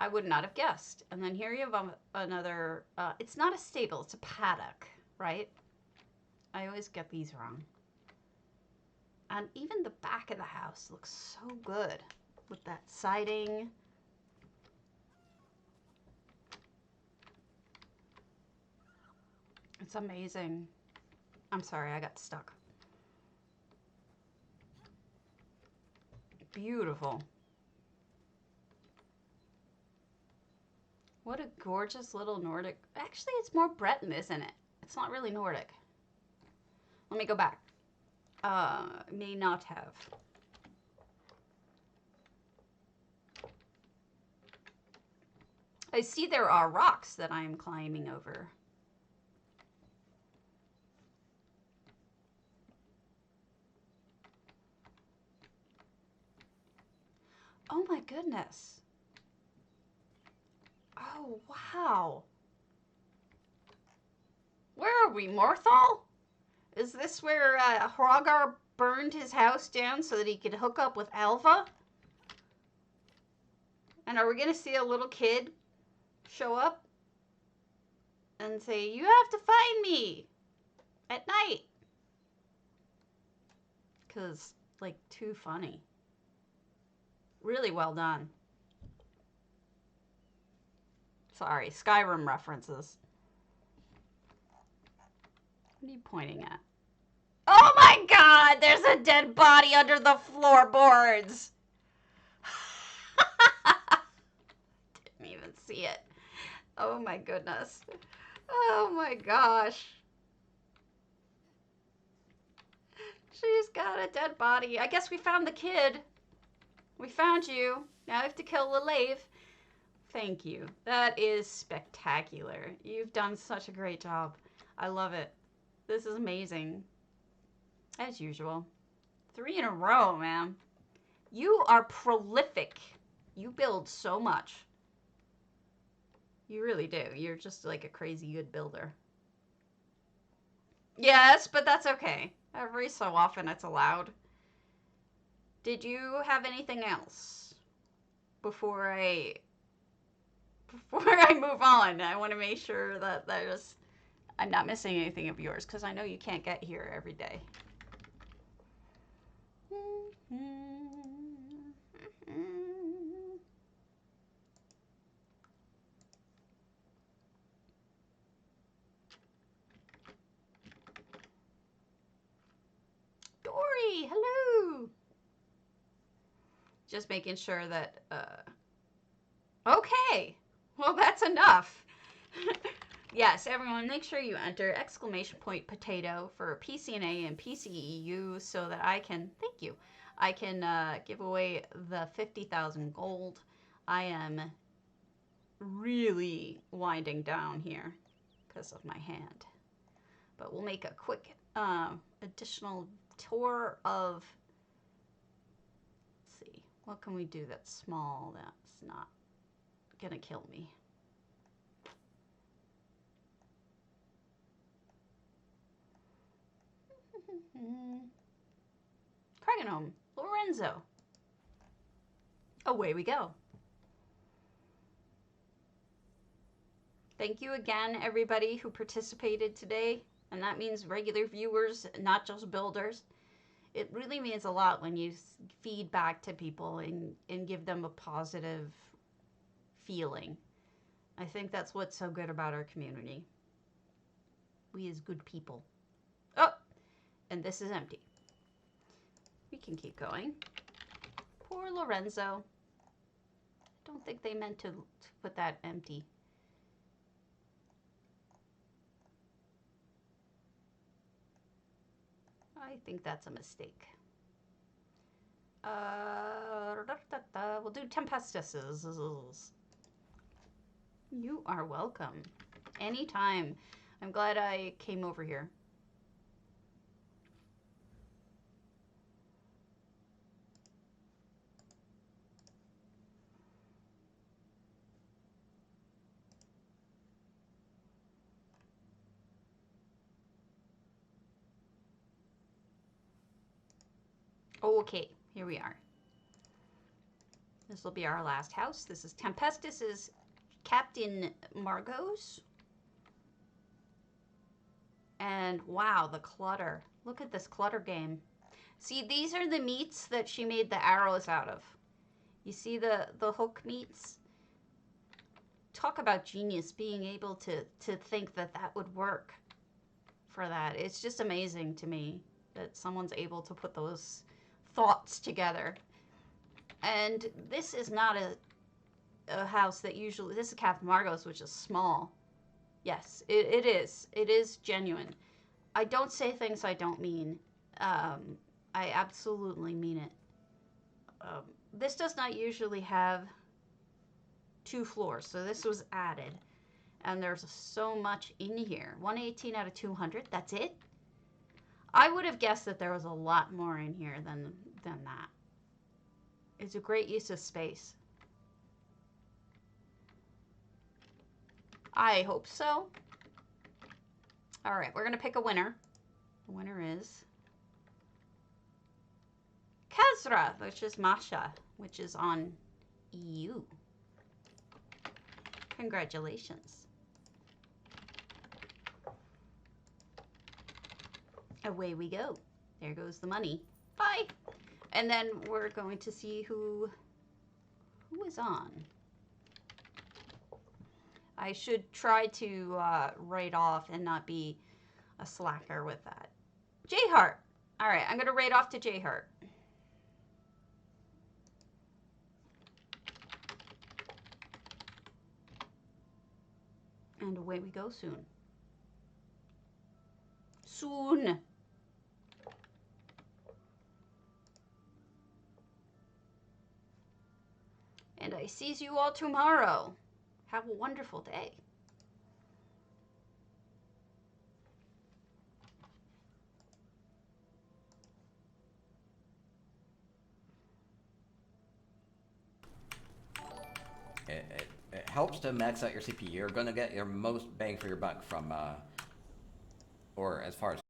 I would not have guessed. And then here you have another, it's not a stable, it's a paddock, right? I always get these wrong. And even the back of the house looks so good with that siding. It's amazing. I'm sorry, I got stuck. Beautiful. What a gorgeous little Nordic. Actually, it's more Breton, isn't it? It's not really Nordic. Let me go back. May not have. I see there are rocks that I am climbing over. Oh my goodness. Oh, wow. Where are we, Morthal? Is this where Hrogar burned his house down so that he could hook up with Alva? And are we going to see a little kid show up and say, you have to find me at night? Because, like, too funny. Really well done. Sorry, Skyrim references. What are you pointing at? Oh my god, there's a dead body under the floorboards. Didn't even see it. Oh my goodness. Oh my gosh. She's got a dead body. I guess we found the kid. We found you. Now I have to kill Lilave. Thank you. That is spectacular. You've done such a great job. I love it. This is amazing. As usual. 3 in a row, man. You are prolific. You build so much. You really do. You're just like a crazy good builder. Yes, but that's okay. Every so often it's allowed. Did you have anything else before I move on? I want to make sure that I'm not missing anything of yours because I know you can't get here every day. Dory, hello. Just making sure that, okay. Well, that's enough. Yes, everyone, make sure you enter !potato for PCNA and PCEU so that I can, thank you, I can give away the 50,000 gold. I am really winding down here because of my hand. But we'll make a quick additional tour of, let's see, what can we do that's small that's not gonna kill me? Cardinal, Lorenzo. Away we go. Thank you again, everybody who participated today. And that means regular viewers, not just builders. It really means a lot when you feed back to people and give them a positive feeling. I think that's what's so good about our community. We as good people. Oh, and this is empty. We can keep going. Poor Lorenzo. I don't think they meant to put that empty. I think that's a mistake. We'll do tempestys. You are welcome. Anytime. I'm glad I came over here. Okay, here we are. This will be our last house. This is Tempestys is Captain Margot's. And wow, the clutter. Look at this clutter game. See, these are the meats that she made the arrows out of. You see the hook meats? Talk about genius, being able to think that that would work for that. It's just amazing to me that someone's able to put those thoughts together. And this is not a house that usually, this is Captain Margot's, which is small. Yes, it is. It is genuine. I don't say things I don't mean. I absolutely mean it. This does not usually have 2 floors, so this was added. And there's so much in here. 118 out of 200, that's it? I would have guessed that there was a lot more in here than that. It's a great use of space. I hope so. All right, we're going to pick a winner. The winner is Kazra, which is Masha, which is on EU. Congratulations. Away we go. There goes the money. Bye. And then we're going to see who is on. I should try to write off and not be a slacker with that. J-Heart. All right, I'm going to write off to J-Heart. And away we go soon. Soon. And I sees you all tomorrow. Have a wonderful day.
It helps to max out your CPU. You're gonna get your most bang for your buck from, or as far as